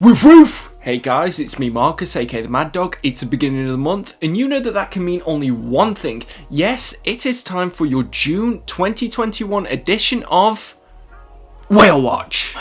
Woof woof! Hey guys, it's me Marcus, aka the Mad Dog. It's the beginning of the month, and you know that can mean only one thing. Yes, it is time for your June 2021 edition of Whale Watch.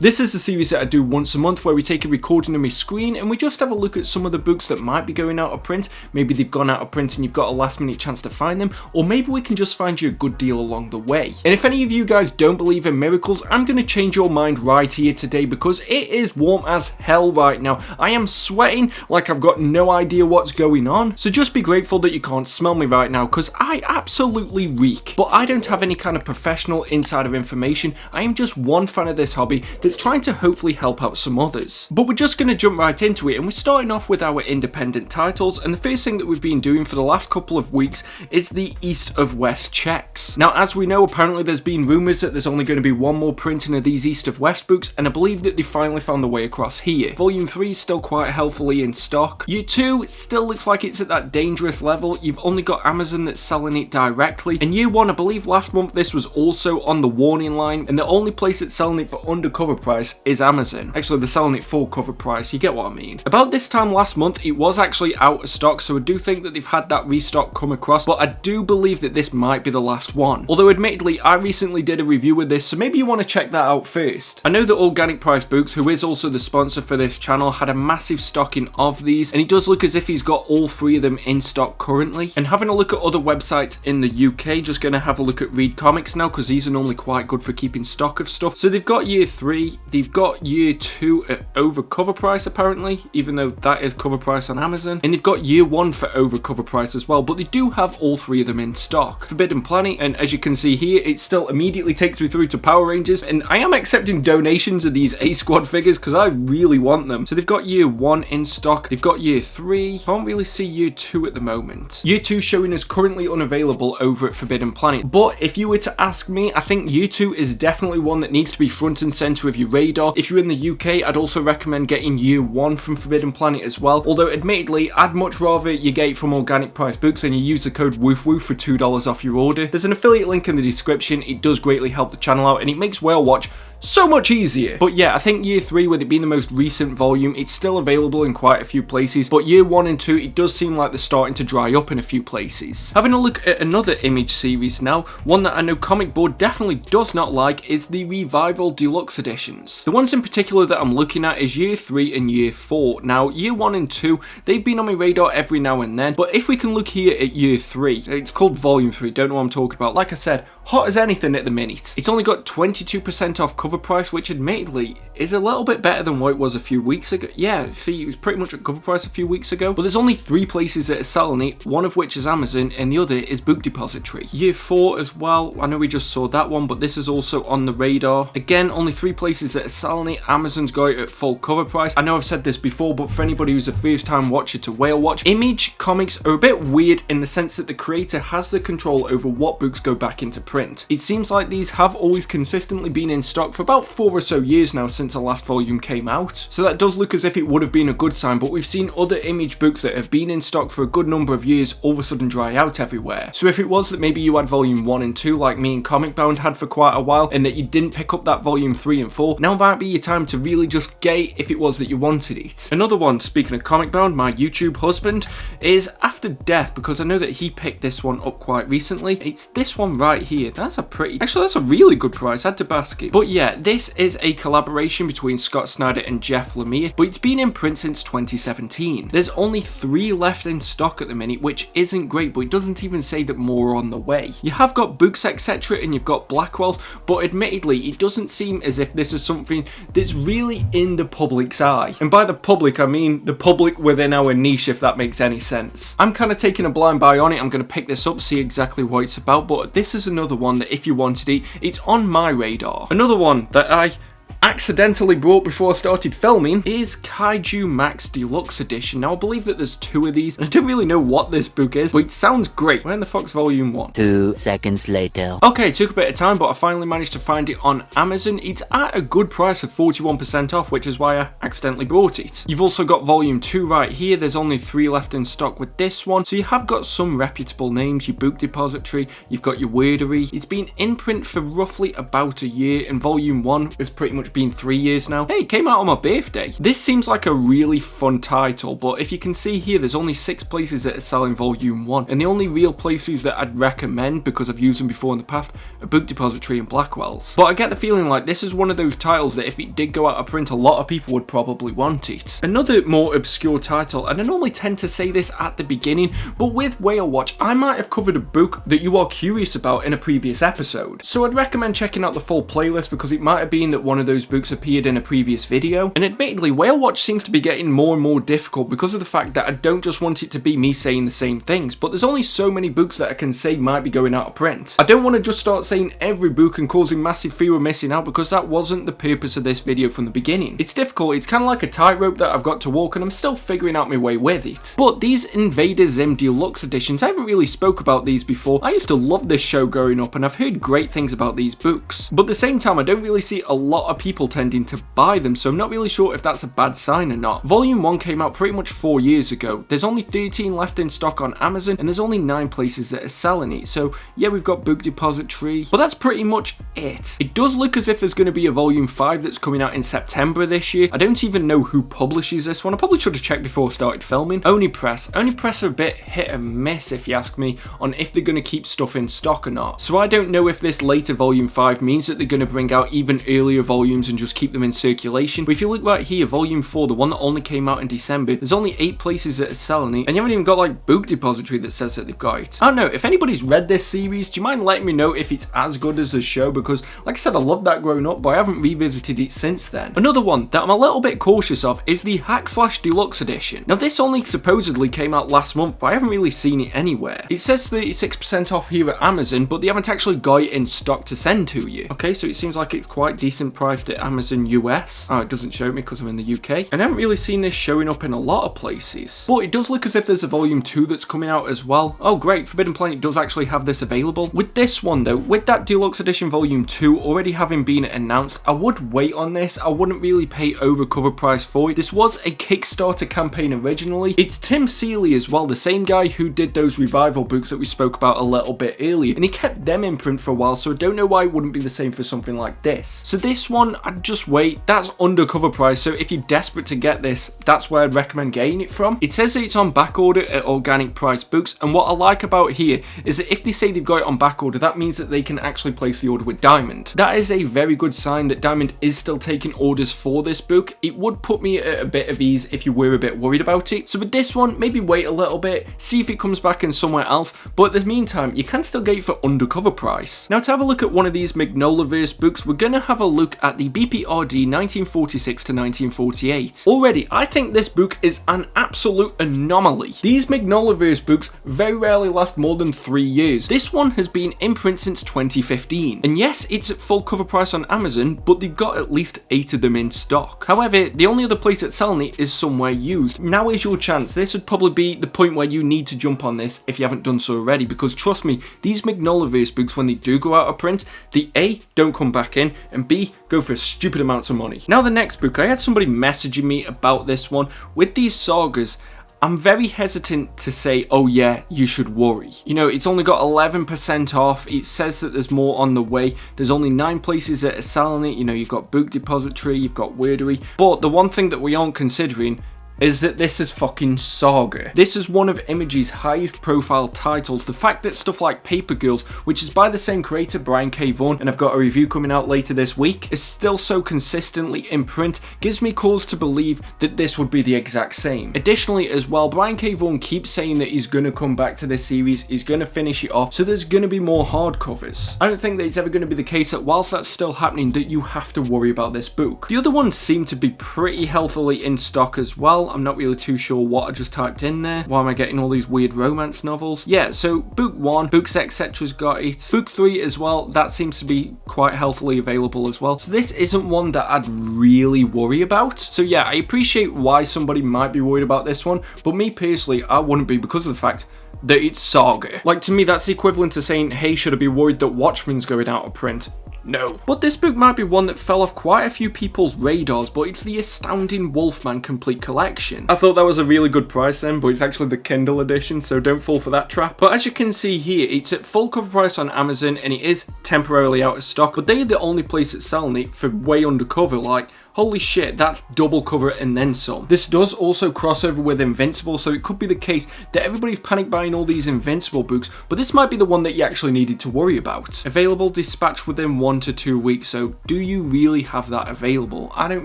This is a series that I do once a month where we take a recording of my screen and we just have a look at some of the books that might be going out of print. Maybe they've gone out of print and you've got a last minute chance to find them, or maybe we can just find you a good deal along the way. And if any of you guys don't believe in miracles, I'm going to change your mind right here today because it is warm as hell right now. I am sweating like I've got no idea what's going on. So just be grateful that you can't smell me right now because I absolutely reek. But I don't have any kind of professional insider information. I am just one fan of this hobby that's trying to hopefully help out some others. But we're just going to jump right into it, and we're starting off with our independent titles, and the first thing that we've been doing for the last couple of weeks is the East of West checks. Now, as we know, apparently there's been rumours that there's only going to be one more printing of these East of West books, and I believe that they finally found their way across here. Volume 3 is still quite healthily in stock. Year 2 still looks like it's at that dangerous level. You've only got Amazon that's selling it directly, and Year 1, I believe last month this was also on the warning line, and the only place that's selling it for under cover price is Amazon. Actually, they're selling it full cover price, you get what I mean. About this time last month, it was actually out of stock, so I do think that they've had that restock come across, but I do believe that this might be the last one. Although admittedly, I recently did a review of this, so maybe you want to check that out first. I know that Organic Price Books, who is also the sponsor for this channel, had a massive stocking of these, and it does look as if he's got all three of them in stock currently. And having a look at other websites in the UK, just going to have a look at Read Comics now, because these are normally quite good for keeping stock of stuff. So they've got Year 3, they've got Year 2 at over cover price apparently, even though that is cover price on Amazon, and they've got Year 1 for over cover price as well, but they do have all three of them in stock. Forbidden Planet, and as you can see here, it still immediately takes me through to Power Rangers, and I am accepting donations of these A-Squad figures because I really want them. So they've got Year 1 in stock, they've got Year 3, can't really see Year 2 at the moment. Year 2 showing is currently unavailable over at Forbidden Planet, but if you were to ask me, I think Year 2 is definitely one that needs to be front and centre of your radar. If you're in the UK, I'd also recommend getting Year 1 from Forbidden Planet as well, although admittedly, I'd much rather you get it from Organic Price Books and you use the code WOOFWOOF for $2 off your order. There's an affiliate link in the description, it does greatly help the channel out and it makes Whale Watch so much easier. But yeah, I think Year 3, with it being the most recent volume, it's still available in quite a few places, but Year 1 and 2, it does seem like they're starting to dry up in a few places. Having a look at another Image series now, one that I know Comic Board definitely does not like is the Revival Deluxe Editions. The ones in particular that I'm looking at is Year 3 and Year 4. Now, Year 1 and 2, they've been on my radar every now and then, but if we can look here at Year 3, it's called Volume 3, don't know what I'm talking about. Like I said, hot as anything at the minute. It's only got 22% off cover price, which admittedly is a little bit better than what it was a few weeks ago. Yeah, see, it was pretty much at cover price a few weeks ago, but there's only 3 places that are selling it, one of which is Amazon and the other is Book Depository. Year 4 as well, I know we just saw that one, but this is also on the radar. Again, only 3 places that are selling it. Amazon's got it at full cover price. I know I've said this before, but for anybody who's a first time watcher to Whale Watch, Image comics are a bit weird in the sense that the creator has the control over what books go back into print. It seems like these have always consistently been in stock for about 4 or so years now since the last volume came out, so that does look as if it would have been a good sign, but we've seen other Image books that have been in stock for a good number of years all of a sudden dry out everywhere. So if it was that maybe you had volume 1 and 2 like me and Comic Bound had for quite a while, and that you didn't pick up that volume 3 and 4, now might be your time to really just get it if it was that you wanted it. Another one, speaking of Comic Bound, my YouTube husband, is After Death, because I know that he picked this one up quite recently. It's this one right here. That's a really good price, I had to bask it. But yeah, this is a collaboration between Scott Snyder and Jeff Lemire, but it's been in print since 2017. There's only 3 left in stock at the minute, which isn't great, but it doesn't even say that more are on the way. You have got Books Etc. and you've got Blackwell's, but admittedly, it doesn't seem as if this is something that's really in the public's eye. And by the public, I mean the public within our niche, if that makes any sense. I'm kind of taking a blind buy on it. I'm going to pick this up, see exactly what it's about, but this is another one that if you wanted it, it's on my radar. Another one that I accidentally brought before I started filming is Kaiju Max Deluxe Edition. Now I believe that there's 2 of these, and I don't really know what this book is, but it sounds great. Where in the fuck's volume 1? 2 seconds later. Okay, it took a bit of time, but I finally managed to find it on Amazon. It's at a good price of 41% off, which is why I accidentally bought it. You've also got volume 2 right here. There's only 3 left in stock with this one, so you have got some reputable names. Your Book Depository, you've got your Wordery. It's been in print for roughly about a year, and volume 1 is pretty much much been 3 years now. Hey, it came out on my birthday. This seems like a really fun title, but if you can see here, there's only 6 places that are selling volume 1, and the only real places that I'd recommend, because I've used them before in the past, are Book Depository and Blackwell's. But I get the feeling like this is one of those titles that if it did go out of print, a lot of people would probably want it. Another more obscure title, and I normally tend to say this at the beginning, but with Whale Watch, I might have covered a book that you are curious about in a previous episode. So I'd recommend checking out the full playlist, because it might have been that one of those books appeared in a previous video. And admittedly, Whale Watch seems to be getting more and more difficult because of the fact that I don't just want it to be me saying the same things, but there's only so many books that I can say might be going out of print. I don't want to just start saying every book and causing massive fear of missing out, because that wasn't the purpose of this video from the beginning. It's difficult, it's kind of like a tightrope that I've got to walk, and I'm still figuring out my way with it. But these Invader Zim Deluxe editions, I haven't really spoke about these before. I used to love this show growing up, and I've heard great things about these books. But at the same time, I don't really see a lot of people tending to buy them, so I'm not really sure if that's a bad sign or not. Volume 1 came out pretty much 4 years ago. There's only 13 left in stock on Amazon, and there's only 9 places that are selling it. So yeah, we've got Book Depository, but that's pretty much it. It does look as if there's going to be a volume 5 that's coming out in September this year. I don't even know who publishes this one. I probably should have checked before I started filming. Only Press are a bit hit and miss, if you ask me, on if they're going to keep stuff in stock or not. So I don't know if this later volume 5 means that they're going to bring out even earlier volumes and just keep them in circulation. But if you look right here, volume 4, the one that only came out in December, there's only 8 places that are selling it, and you haven't even got like Book Depository that says that they've got it. I don't know, if anybody's read this series, do you mind letting me know if it's as good as the show? Because like I said, I loved that growing up, but I haven't revisited it since then. Another one that I'm a little bit cautious of is the Hack Slash Deluxe edition. Now this only supposedly came out last month, but I haven't really seen it anywhere. It says 36% off here at Amazon, but they haven't actually got it in stock to send to you. Okay, so it seems like it's quite decent priced at Amazon US. Oh, it doesn't show me because I'm in the UK. And I haven't really seen this showing up in a lot of places. But it does look as if there's a volume 2 that's coming out as well. Oh great, Forbidden Planet does actually have this available. With this one though, with that Deluxe Edition volume 2 already having been announced, I would wait on this. I wouldn't really pay over cover price for it. This was a Kickstarter campaign originally. It's Tim Seeley as well, the same guy who did those revival books that we spoke about a little bit earlier, and he kept them in print for a while, so I don't know why it wouldn't be the same for something like this. So this one, I'd just wait. That's under cover price, so if you're desperate to get this, that's where I'd recommend getting it from. It says that it's on back order at Organic Price Books, and what I like about here is that if they say they've got it on back order, that means that they can actually place the order with Diamond. That is a very good sign that Diamond is still taking orders for this book. It would put me at a bit of ease if you were a bit worried about it. So with this one, maybe wait a little bit, see if it comes back in somewhere else, but in the meantime, you can still get it for undercover price. Now to have a look at one of these Magnolaverse books, we're going to have a look at the BPRD 1946 to 1948. Already, I think this book is an absolute anomaly. These Magnolaverse books very rarely last more than 3 years. This one has been in print since 2015, and yes, it's at full cover price on Amazon, but they've got at least 8 of them in stock. However, the only other place that's selling it is somewhere used. Now is your chance. This would probably be the point where you need to jump on this if you haven't done so already, because trust me, these Magnolaverse books, when they do go out of print, the A, don't come back in, and B, go for stupid amounts of money. Now the next book, I had somebody messaging me about this one. With these sagas, I'm very hesitant to say, oh yeah, you should worry. You know, it's only got 11% off. It says that there's more on the way. There's only 9 places that are selling it. You know, you've got Book Depository, you've got Wordery. But the one thing that we aren't considering is that this is fucking Saga. This is one of Image's highest profile titles. The fact that stuff like Paper Girls, which is by the same creator, Brian K. Vaughan, and I've got a review coming out later this week, is still so consistently in print, gives me cause to believe that this would be the exact same. Additionally as well, Brian K. Vaughan keeps saying that he's going to come back to this series, he's going to finish it off, so there's going to be more hardcovers. I don't think that it's ever going to be the case that whilst that's still happening, that you have to worry about this book. The other ones seem to be pretty healthily in stock as well. I'm not really too sure what I just typed in there. Why am I getting all these weird romance novels? Yeah, so book 1, Books Etc's got it. Book 3 as well, that seems to be quite healthily available as well. So this isn't one that I'd really worry about. So yeah, I appreciate why somebody might be worried about this one, but me personally, I wouldn't be, because of the fact that it's Saga. Like, to me, that's the equivalent to saying, hey, should I be worried that Watchmen's going out of print? No. But this book might be one that fell off quite a few people's radars, but it's the Astounding Wolfman Complete Collection. I thought that was a really good price then, but it's actually the Kindle edition, so don't fall for that trap. But as you can see here, it's at full cover price on Amazon, and it is temporarily out of stock, but they are the only place that's selling it for way under cover. Like, holy shit, that's double cover and then some. This does also cross over with Invincible, so it could be the case that everybody's panic buying all these Invincible books, but this might be the one that you actually needed to worry about. Available dispatch within 1 to 2 weeks, so do you really have that available? I don't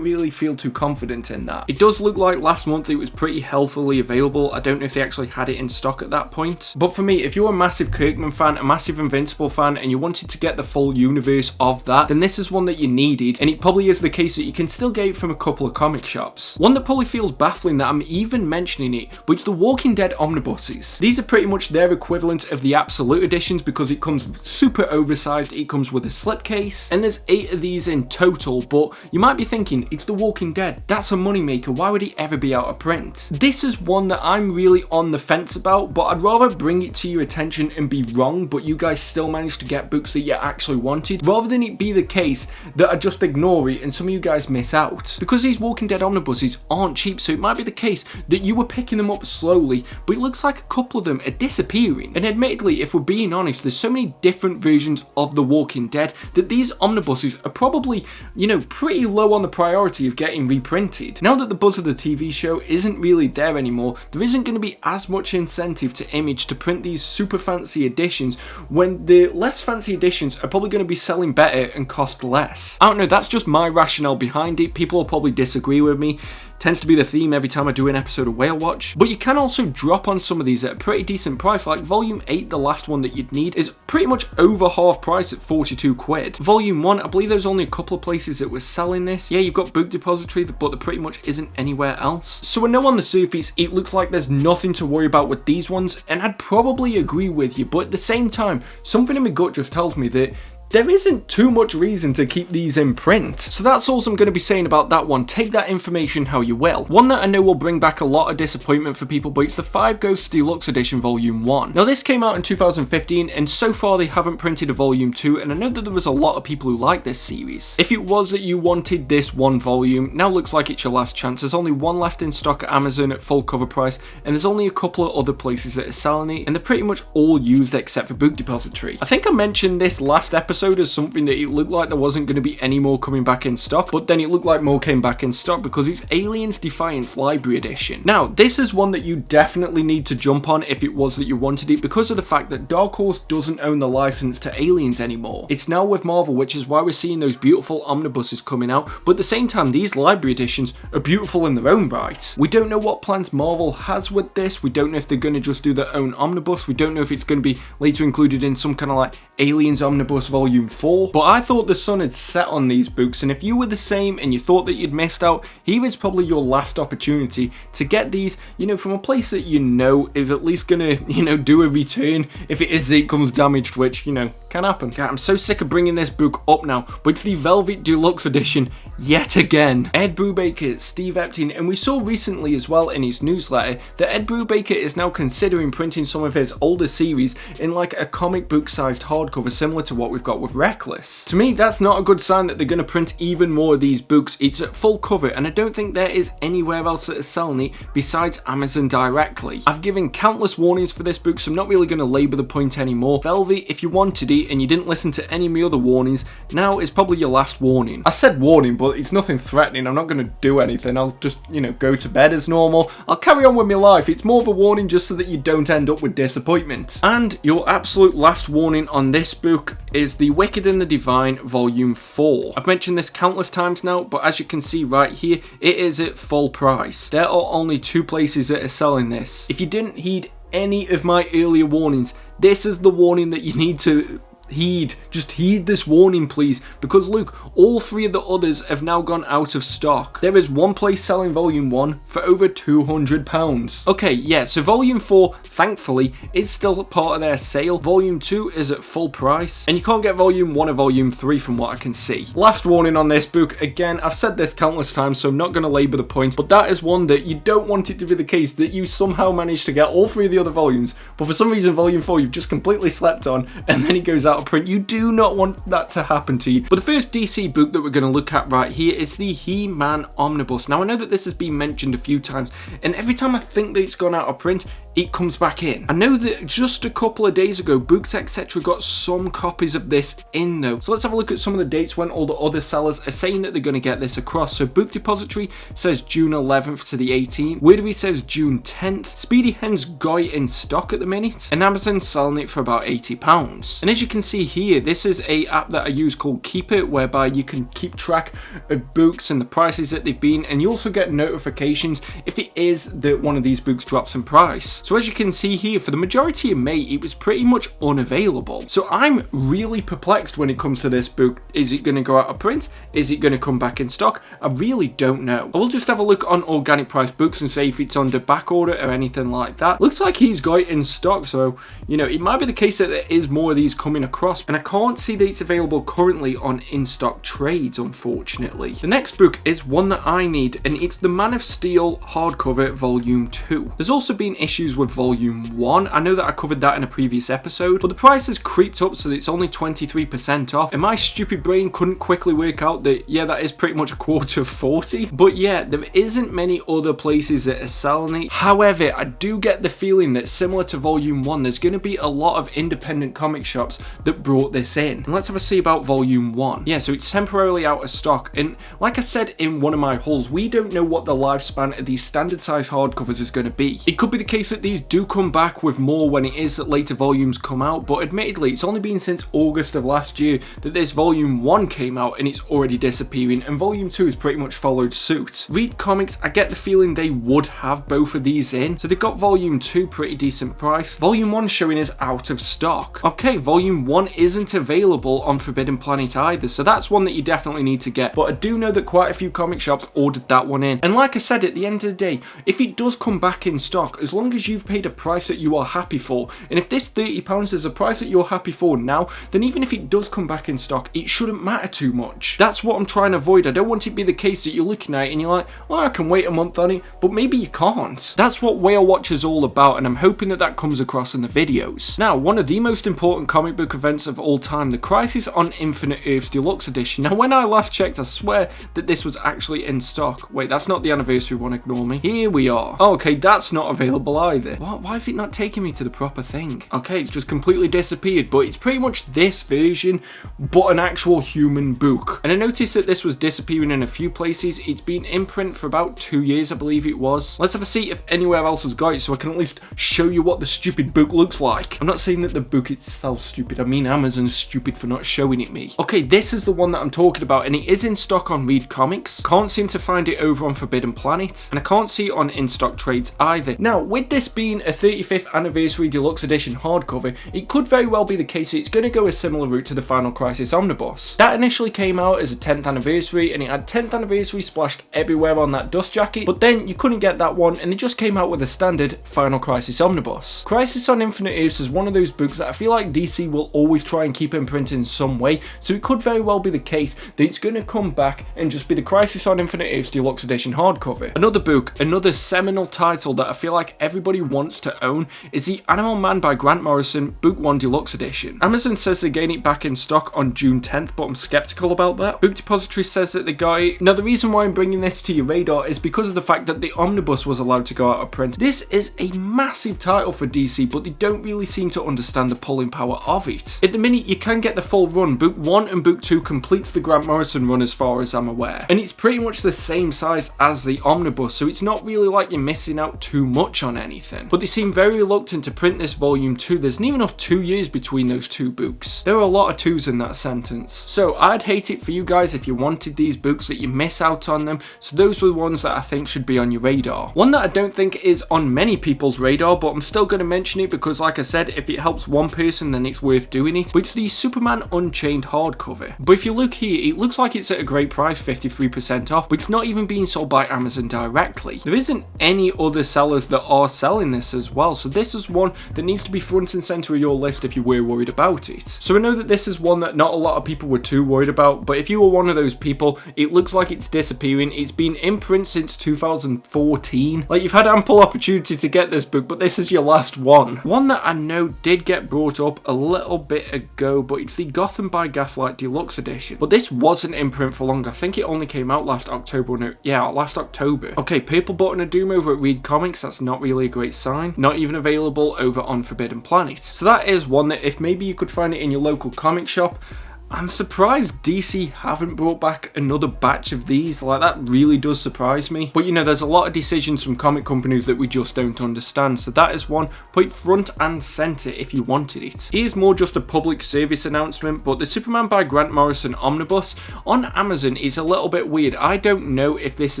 really feel too confident in that. It does look like last month it was pretty healthily available. I don't know if they actually had it in stock at that point. But for me, if you're a massive Kirkman fan, a massive Invincible fan, and you wanted to get the full universe of that, then this is one that you needed, and it probably is the case that you can still get it from a couple of comic shops. One that probably feels baffling that I'm even mentioning it, but it's the Walking Dead Omnibuses. These are pretty much their equivalent of the Absolute editions because it comes super oversized, it comes with a slipcase, and there's 8 of these in total, but you might be thinking, it's the Walking Dead, that's a moneymaker, why would he ever be out of print? This is one that I'm really on the fence about, but I'd rather bring it to your attention and be wrong, but you guys still managed to get books that you actually wanted, rather than it be the case that I just ignore it and some of you guys miss out. Because these Walking Dead omnibuses aren't cheap, so it might be the case that you were picking them up slowly, but it looks like a couple of them are disappearing. And admittedly, if we're being honest, there's so many different versions of The Walking Dead that these omnibuses are probably, you know, pretty low on the priority of getting reprinted. Now that the buzz of the TV show isn't really there anymore, there isn't going to be as much incentive to Image to print these super fancy editions when the less fancy editions are probably going to be selling better and cost less. I don't know, that's just my rationale behind it. People will probably disagree with me. Tends to be the theme every time I do an episode of Whale Watch. But you can also drop on some of these at a pretty decent price, like Volume 8, the last one that you'd need, is pretty much over half price at 42 quid. Volume 1, I believe there's only a couple of places that were selling this. Yeah, you've got Book Depository, but there pretty much isn't anywhere else. So I know on the surface, it looks like there's nothing to worry about with these ones, and I'd probably agree with you, but at the same time, something in my gut just tells me that there isn't too much reason to keep these in print. So that's all I'm going to be saying about that one. Take that information how you will. One that I know will bring back a lot of disappointment for people, but it's the 5 Ghosts Deluxe Edition Volume 1. Now this came out in 2015, and so far they haven't printed a Volume 2, and I know that there was a lot of people who like this series. If it was that you wanted this one volume, now looks like it's your last chance. There's only one left in stock at Amazon at full cover price, and there's only a couple of other places that are selling it, and they're pretty much all used except for Book Depository. I think I mentioned this last episode as something that it looked like there wasn't going to be any more coming back in stock, but then it looked like more came back in stock because it's Aliens Defiance Library Edition. Now, this is one that you definitely need to jump on if it was that you wanted it, because of the fact that Dark Horse doesn't own the license to Aliens anymore. It's now with Marvel, which is why we're seeing those beautiful omnibuses coming out, but at the same time, these library editions are beautiful in their own right. We don't know what plans Marvel has with this. We don't know if they're going to just do their own omnibus. We don't know if it's going to be later included in some kind of like Aliens Omnibus Volume 4, but I thought the sun had set on these books, and if you were the same and you thought that you'd missed out, here is probably your last opportunity to get these, you know, from a place that you know is at least gonna, you know, do a return if it is that it comes damaged, which, you know, can happen. God, I'm so sick of bringing this book up now, but it's the Velvet Deluxe Edition yet again. Ed Brubaker, Steve Epting, and we saw recently as well in his newsletter that Ed Brubaker is now considering printing some of his older series in like a comic book sized hardcover similar to what we've got with Reckless. To me, that's not a good sign that they're going to print even more of these books. It's at full cover, and I don't think there is anywhere else that is selling it besides Amazon directly. I've given countless warnings for this book, so I'm not really going to labour the point anymore. Velvet, if you wanted it and you didn't listen to any of my other warnings, now is probably your last warning. I said warning, but it's nothing threatening. I'm not going to do anything. I'll just, you know, go to bed as normal. I'll carry on with my life. It's more of a warning just so that you don't end up with disappointment. And your absolute last warning on this book is The Wicked and the Divine Volume 4. I've mentioned this countless times now, but as you can see right here, it is at full price. There are only 2 places that are selling this. If you didn't heed any of my earlier warnings, this is the warning that you need to heed. Just heed this warning, please, because look, all 3 of the others have now gone out of stock. There is one place selling Volume 1 for over £200. Okay, yeah, so Volume 4, thankfully, is still part of their sale. Volume 2 is at full price, and you can't get Volume 1 or Volume 3 from what I can see. Last warning on this book, again, I've said this countless times, so I'm not going to labour the point, but that is one that you don't want it to be the case that you somehow managed to get all 3 of the other volumes, but for some reason Volume 4 you've just completely slept on, and then it goes out out of print. You do not want that to happen to you. But the first DC book that we're going to look at right here is the He-Man Omnibus. Now, I know that this has been mentioned a few times, and every time I think that it's gone out of print, it comes back in. I know that just a couple of days ago, Books Etc. got some copies of this in though. So let's have a look at some of the dates when all the other sellers are saying that they're going to get this across. So Book Depository says June 11th to the 18th. Wordery says June 10th. Speedy Hen's got it in stock at the minute. And Amazon's selling it for about £80. And as you can see here, this is a app that I use called Keep It, whereby you can keep track of books and the prices that they've been. And you also get notifications if it is that one of these books drops in price. So as you can see here, for the majority of May, it was pretty much unavailable. So I'm really perplexed when it comes to this book. Is it going to go out of print? Is it going to come back in stock? I really don't know. I will just have a look on Organic Price Books and see if it's under back order or anything like that. Looks like he's got it in stock, so you know, it might be the case that there is more of these coming across, and I can't see that it's available currently on in-stock trades, unfortunately. The next book is one that I need, and it's the Man of Steel hardcover volume 2. There's also been issues with volume 1. I know that I covered that in a previous episode, but the price has creeped up so that it's only 23% off, and my stupid brain couldn't quickly work out that, yeah, that is pretty much a quarter of 40. But yeah, there isn't many other places that are selling it. However, I do get the feeling that similar to volume 1, there's going to be a lot of independent comic shops that brought this in. And let's have a see about volume 1. Yeah, so it's temporarily out of stock, and like I said in one of my hauls, we don't know what the lifespan of these standard size hardcovers is going to be. It could be the case that these do come back with more when it is that later volumes come out, but admittedly, it's only been since August of last year that this volume 1 came out, and it's already disappearing, and volume 2 has pretty much followed suit. Read Comics, I get the feeling they would have both of these in, so they've got volume 2 pretty decent price. Volume 1 showing is out of stock. Okay, volume 1 isn't available on Forbidden Planet either, so that's one that you definitely need to get, but I do know that quite a few comic shops ordered that one in. And like I said, at the end of the day, if it does come back in stock, as long as you've paid a price that you are happy for, and if this £30 is a price that you're happy for now, then even if it does come back in stock, it shouldn't matter too much. That's what I'm trying to avoid. I don't want it to be the case that you're looking at it and you're like, well, I can wait a month on it, but maybe you can't. That's what Whale Watch is all about, and I'm hoping that that comes across in the videos. Now, one of the most important comic book events of all time, the Crisis on Infinite Earths Deluxe Edition. Now, when I last checked, I swear that this was actually in stock. Wait, that's not the anniversary one, ignore me. Here we are. Oh, okay, that's not available either. What? Why is it not taking me to the proper thing? Okay, it's just completely disappeared, but it's pretty much this version, but an actual human book. And I noticed that this was disappearing in a few places. It's been in print for about 2 years, I believe it was. Let's have a see if anywhere else has got it, so I can at least show you what the stupid book looks like. I'm not saying that the book itself's stupid, I mean Amazon's stupid for not showing it me. Okay, this is the one that I'm talking about, and it is in stock on Read Comics. Can't seem to find it over on Forbidden Planet, and I can't see it on in-stock trades either. Now, with this being a 35th anniversary deluxe edition hardcover, it could very well be the case that it's going to go a similar route to the Final Crisis Omnibus. That initially came out as a 10th anniversary, and it had 10th anniversary splashed everywhere on that dust jacket, but then you couldn't get that one, and they just came out with a standard Final Crisis Omnibus. Crisis on Infinite Earths is one of those books that I feel like DC will always try and keep in print in some way, so it could very well be the case that it's going to come back and just be the Crisis on Infinite Earths Deluxe Edition hardcover. Another book, another seminal title that I feel like everybody wants to own, is The Animal Man by Grant Morrison, Book 1 Deluxe Edition. Amazon says they're getting it back in stock on June 10th, but I'm skeptical about that. Book Depository says that they got it. Now, the reason why I'm bringing this to your radar is because of the fact that the Omnibus was allowed to go out of print. This is a massive title for DC, but they don't really seem to understand the pulling power of it. At the minute, you can get the full run. Book 1 and Book 2 completes the Grant Morrison run as far as I'm aware, and it's pretty much the same size as the Omnibus, so it's not really like you're missing out too much on anything. But they seem very reluctant to print this volume 2. There's near enough 2 years between those two books. There are a lot of twos in that sentence. So I'd hate it for you guys if you wanted these books that you miss out on them, so those were the ones that I think should be on your radar. One that I don't think is on many people's radar, but I'm still going to mention it because, like I said, if it helps one person, then it's worth doing it. But it's the Superman Unchained hardcover. But if you look here, it looks like it's at a great price, 53% off, but it's not even being sold by Amazon directly. There isn't any other sellers that are selling this as well, so this is one that needs to be front and center of your list if you were worried about it. So I know that this is one that not a lot of people were too worried about, but if you were one of those people, it looks like it's disappearing. It's been in print since 2014. Like, you've had ample opportunity to get this book, but this is your last one. One that I know did get brought up a little bit ago, but it's the Gotham by Gaslight Deluxe Edition. But this wasn't in print for long. I think it only came out last October. No, yeah, last October. Okay, People Button of Doom over at Read Comics. That's not really a great sign. Not even available over on Forbidden Planet. So that is one that if maybe you could find it in your local comic shop. I'm surprised DC haven't brought back another batch of these. Like, that really does surprise me. But you know, there's a lot of decisions from comic companies that we just don't understand. So that is one. Put it front and center if you wanted it. Here's more just a public service announcement, but the Superman by Grant Morrison omnibus on Amazon is a little bit weird. I don't know if this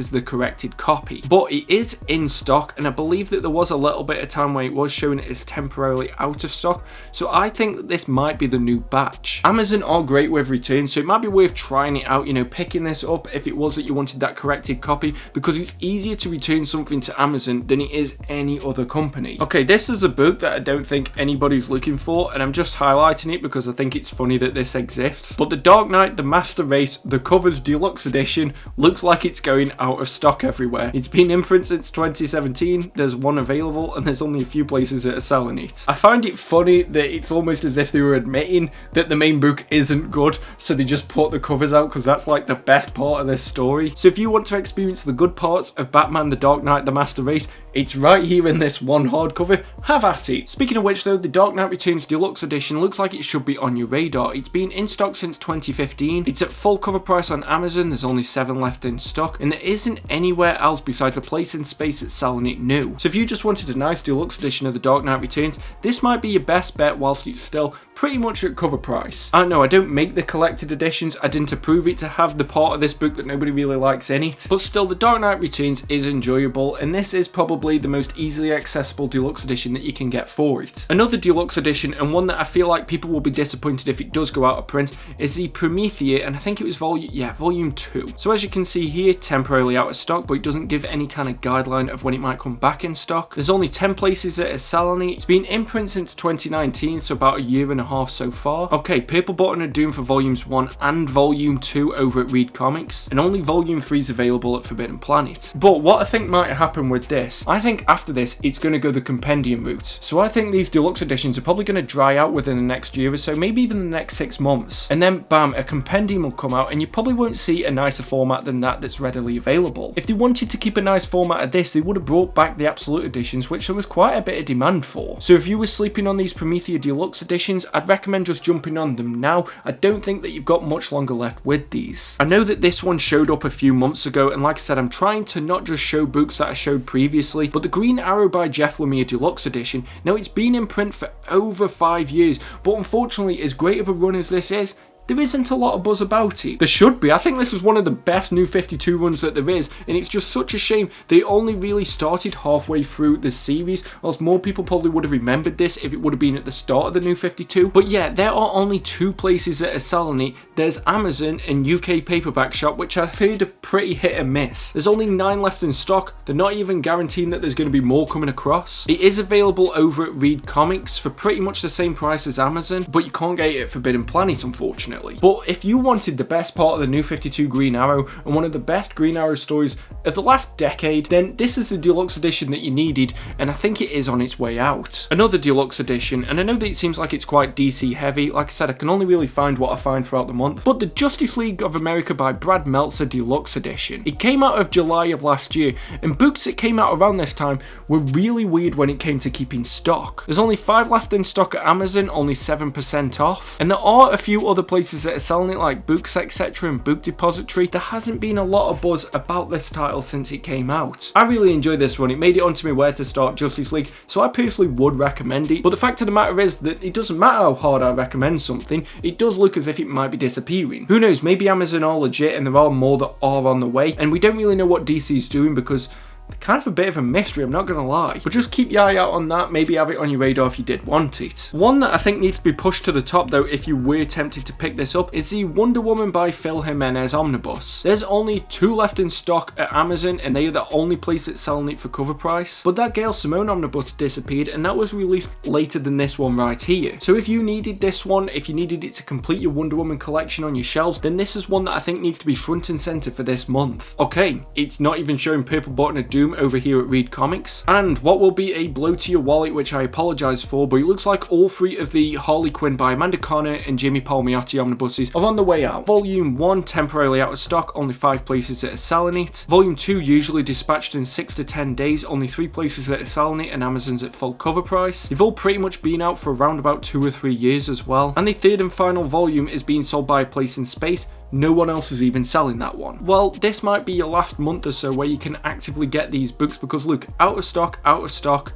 is the corrected copy, but it is in stock, and I believe that there was a little bit of time where it was showing it as temporarily out of stock. So I think that this might be the new batch. Amazon are great with returns, so it might be worth trying it out, you know, picking this up if it was that you wanted that corrected copy, because it's easier to return something to Amazon than it is any other company. Okay, this is a book that I don't think anybody's looking for, and I'm just highlighting it because I think it's funny that this exists. But The Dark Knight, The Master Race, the Covers Deluxe Edition looks like it's going out of stock everywhere. It's been in print since 2017, there's one available, and there's only a few places that are selling it. I find it funny that it's almost as if they were admitting that the main book isn't good, so they just put the covers out because that's like the best part of this story. So if you want to experience the good parts of Batman, The Dark Knight, The Master Race, it's right here in this one hardcover. Have at it. Speaking of which though, The Dark Knight Returns Deluxe Edition looks like it should be on your radar. It's been in stock since 2015. It's at full cover price on Amazon. There's only 7 left in stock, and there isn't anywhere else besides a place in space that's selling it new. So if you just wanted a nice deluxe edition of The Dark Knight Returns, this might be your best bet whilst it's still pretty much at cover price. I know I don't make the collected editions. I didn't approve it to have the part of this book that nobody really likes in it, but still The Dark Knight Returns is enjoyable, and this is probably the most easily accessible deluxe edition that you can get for it. Another deluxe edition, and one that I feel like people will be disappointed if it does go out of print, is the Promethea, and I think it was volume 2. So as you can see here, temporarily out of stock, but it doesn't give any kind of guideline of when it might come back in stock. There's only 10 places that are selling it. It's been in print since 2019, so about a year and a half so far. Okay, People Button of Doom for volumes 1 and volume 2 over at Read Comics, and only volume 3 is available at Forbidden Planet. But what I think might happen with this, I think after this it's going to go the compendium route. So I think these deluxe editions are probably going to dry out within the next year or so, maybe even the next 6 months, and then bam, a compendium will come out, and you probably won't see a nicer format than that that's readily available. If they wanted to keep a nice format of this, they would have brought back the absolute editions, which there was quite a bit of demand for. So if you were sleeping on these Promethea deluxe editions, I'd recommend just jumping on them now. I don't think that you've got much longer left with these. I know that this one showed up a few months ago, and like I said, I'm trying to not just show books that I showed previously, but the Green Arrow by Jeff Lemire deluxe edition, now it's been in print for over 5 years, but unfortunately, as great of a run as this is, there isn't a lot of buzz about it. There should be. I think this is one of the best New 52 runs that there is, and it's just such a shame they only really started halfway through the series, whilst more people probably would have remembered this if it would have been at the start of the New 52. But yeah, there are only 2 places that are selling it. There's Amazon and UK Paperback Shop, which I've heard are pretty hit and miss. There's only 9 left in stock. They're not even guaranteeing that there's going to be more coming across. It is available over at Read Comics for pretty much the same price as Amazon, but you can't get it at Forbidden Planet, unfortunately. But if you wanted the best part of the New 52 Green Arrow and one of the best Green Arrow stories of the last decade, then this is the deluxe edition that you needed, and I think it is on its way out. Another deluxe edition, and I know that it seems like it's quite DC heavy. Like I said, I can only really find what I find throughout the month, but the Justice League of America by Brad Meltzer deluxe edition. It came out of July of last year, and books that came out around this time were really weird when it came to keeping stock. There's only 5 left in stock at Amazon, only 7% off, and there are a few other places that are selling it like Books Etc. and Book Depository. There hasn't been a lot of buzz about this title since it came out. I really enjoyed this one. It made it onto me where to start Justice League, so I personally would recommend it. But the fact of the matter is that it doesn't matter how hard I recommend something, it does look as if it might be disappearing. Who knows, maybe Amazon are legit and there are more that are on the way, and we don't really know what DC's doing because they're kind of a bit of a mystery, I'm not going to lie. But just keep your eye out on that, maybe have it on your radar if you did want it. One that I think needs to be pushed to the top though, if you were tempted to pick this up, is the Wonder Woman by Phil Jimenez omnibus. There's only 2 left in stock at Amazon, and they are the only place that's selling it for cover price. But that Gail Simone omnibus disappeared, and that was released later than this one right here. So if you needed this one, if you needed it to complete your Wonder Woman collection on your shelves, then this is one that I think needs to be front and center for this month. Okay, it's not even showing People Button of Doom over here at Read Comics. And what will be a blow to your wallet, which I apologise for, but it looks like all 3 of the Harley Quinn by Amanda Conner and Jamie Palmiotti omnibuses are on the way out. Volume 1 temporarily out of stock, only 5 places that are selling it. Volume 2 usually dispatched in 6 to 10 days, only 3 places that are selling it, and Amazon's at full cover price. They've all pretty much been out for around about 2 or 3 years as well. And the 3rd and final volume is being sold by a place in space. No one else is even selling that one. Well, this might be your last month or so where you can actively get these books because look, out of stock, out of stock.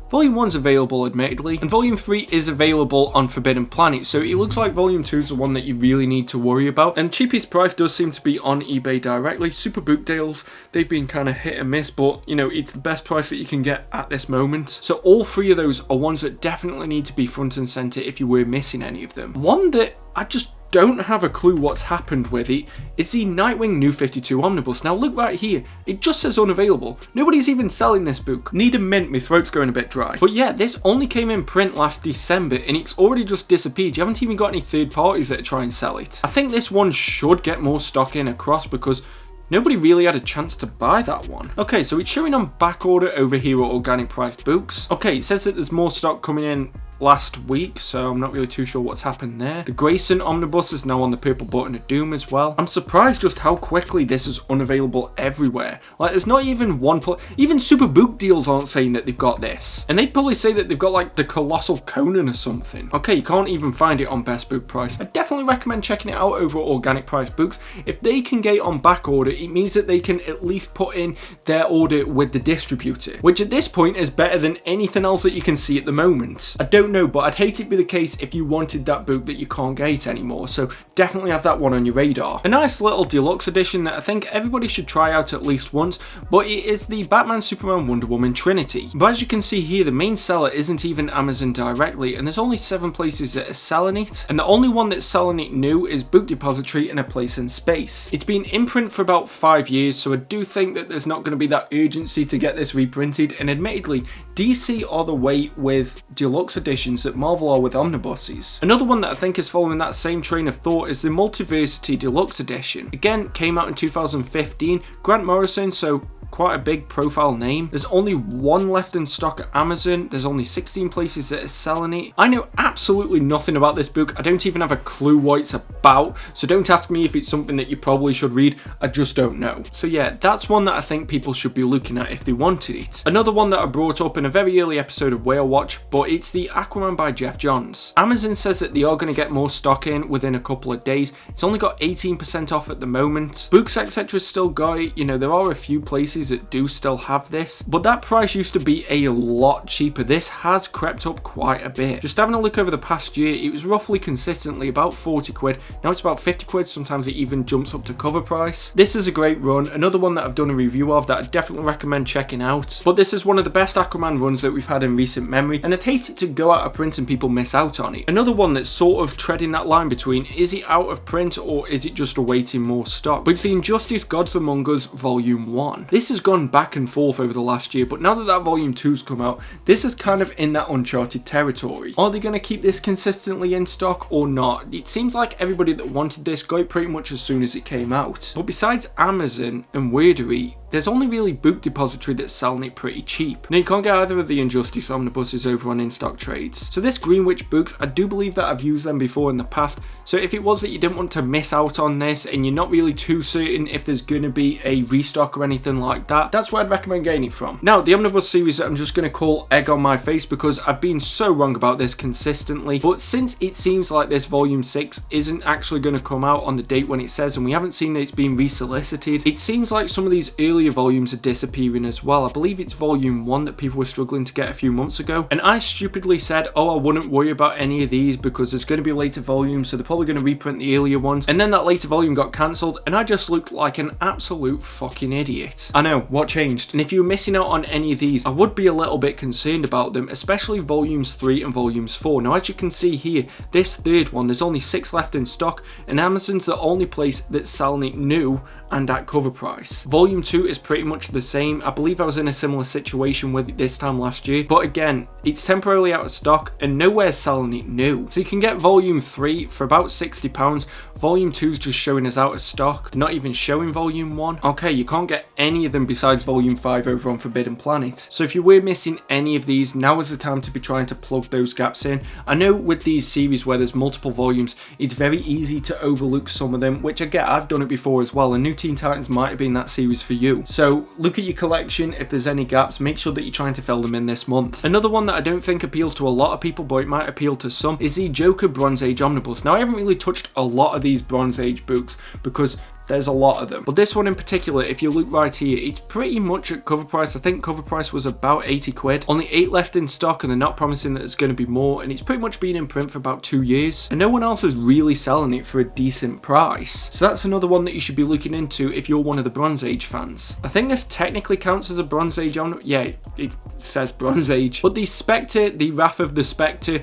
Volume 1's available admittedly, and Volume 3 is available on Forbidden Planet, so it looks like Volume 2 is the one that you really need to worry about. And cheapest price does seem to be on eBay directly. Super Book Deals, they've been kind of hit and miss, but you know, it's the best price that you can get at this moment. So all 3 of those are ones that definitely need to be front and center if you were missing any of them. One that I just don't have a clue what's happened with it. It's the Nightwing New 52 Omnibus. Now look right here, it just says unavailable. Nobody's even selling this book. Need a mint, my throat's going a bit dry. But yeah, this only came in print last December and it's already just disappeared. You haven't even got any third parties that try and sell it. I think this one should get more stock in across because nobody really had a chance to buy that one. Okay, so it's showing on back order over here at Organic Priced Books. Okay, it says that there's more stock coming in last week, so I'm not really too sure what's happened there. The Grayson Omnibus is now on the Purple Button of Doom as well. I'm surprised just how quickly this is unavailable everywhere. Like, there's not even one even Super Book Deals aren't saying that they've got this. And they'd probably say that they've got like the Colossal Conan or something. Okay, you can't even find it on Best Book Price. I definitely recommend checking it out over at Organic Price Books. If they can get it on back order, it means that they can at least put in their order with the distributor, which at this point is better than anything else that you can see at the moment. I don't know, but I'd hate it to be the case if you wanted that book that you can't get anymore, so definitely have that one on your radar. A nice little deluxe edition that I think everybody should try out at least once, but it is the Batman, Superman, Wonder Woman Trinity. But as you can see here, the main seller isn't even Amazon directly, and there's only 7 places that are selling it, and the only one that's selling it new is Book Depository and A Place in Space. It's been in print for about 5 years, so I do think that there's not going to be that urgency to get this reprinted, and admittedly, DC are the way with deluxe editions that Marvel are with omnibuses. Another one that I think is following that same train of thought is the Multiversity Deluxe Edition. Again, came out in 2015. Grant Morrison, so quite a big profile name. There's only 1 left in stock at Amazon. There's only 16 places that are selling it. I know absolutely nothing about this book. I don't even have a clue what it's about, so don't ask me if it's something that you probably should read. I just don't know. So yeah, that's one that I think people should be looking at if they wanted it. Another one that I brought up in a very early episode of Whale Watch, but it's the Aquaman by Jeff Johns. Amazon says that they are going to get more stock in within a couple of days. It's only got 18% off at the moment. Books Etc. still got it. You know, there are a few places that do still have this, but that price used to be a lot cheaper. This has crept up quite a bit. Just having a look over the past year, it was roughly consistently about 40 quid. Now it's about 50 quid. Sometimes it even jumps up to cover price. This is a great run. Another one that I've done a review of that I definitely recommend checking out. But this is one of the best Aquaman runs that we've had in recent memory, and I'd hate it to go out of print and people miss out on it. Another one that's sort of treading that line between, is it out of print or is it just awaiting more stock? But it's the Injustice Gods Among Us Volume 1. This has gone back and forth over the last year, but now that Volume 2's come out, this is kind of in that uncharted territory. Are they going to keep this consistently in stock or not? It seems like everybody that wanted this got it pretty much as soon as it came out. But besides Amazon and Weirdery, there's only really Book Depository that's selling it pretty cheap. Now you can't get either of the Injustice omnibuses over on in-stock trades. So this Greenwich Books, I do believe that I've used them before in the past, so if it was that you didn't want to miss out on this and you're not really too certain if there's going to be a restock or anything like that, that's where I'd recommend getting it from. Now the omnibus series that I'm just going to call Egg on My Face because I've been so wrong about this consistently, but since it seems like this Volume 6 isn't actually going to come out on the date when it says, and we haven't seen that it's been resolicited, it seems like some of these earlier volumes are disappearing as well. I believe it's Volume 1 that people were struggling to get a few months ago, and I stupidly said, oh, I wouldn't worry about any of these because there's going to be later volumes, so they're probably going to reprint the earlier ones, and then that later volume got cancelled and I just looked like an absolute fucking idiot. I know, what changed? And if you were missing out on any of these, I would be a little bit concerned about them, especially Volumes 3 and Volumes 4. Now as you can see here, this third one, there's only 6 left in stock, and Amazon's the only place that's selling it new and at cover price. Volume 2 is pretty much the same. I believe I was in a similar situation with it this time last year, but again, it's temporarily out of stock and nowhere's selling it new. So you can get volume 3 for about £60. Volume 2 is just showing us out of stock. They're not even showing volume 1. Okay, you can't get any of them besides volume 5 over on Forbidden Planet. So if you were missing any of these, now is the time to be trying to plug those gaps in. I know with these series where there's multiple volumes, it's very easy to overlook some of them, which I get, I've done it before as well, and New Teen Titans might have been that series for you. So look at your collection. If there's any gaps, make sure that you're trying to fill them in this month. Another one that I don't think appeals to a lot of people, but it might appeal to some, is the Joker Bronze Age Omnibus. Now I haven't really touched a lot of these Bronze Age books because there's a lot of them, but this one in particular, if you look right here, it's pretty much at cover price. I think cover price was about 80 quid. Only 8 left in stock, and they're not promising that there's going to be more, and it's pretty much been in print for about 2 years, and no one else is really selling it for a decent price. So that's another one that you should be looking into if you're one of the Bronze Age fans. I think this technically counts as a Bronze Age on, yeah, it says Bronze Age, but the Spectre, the Wrath of the Spectre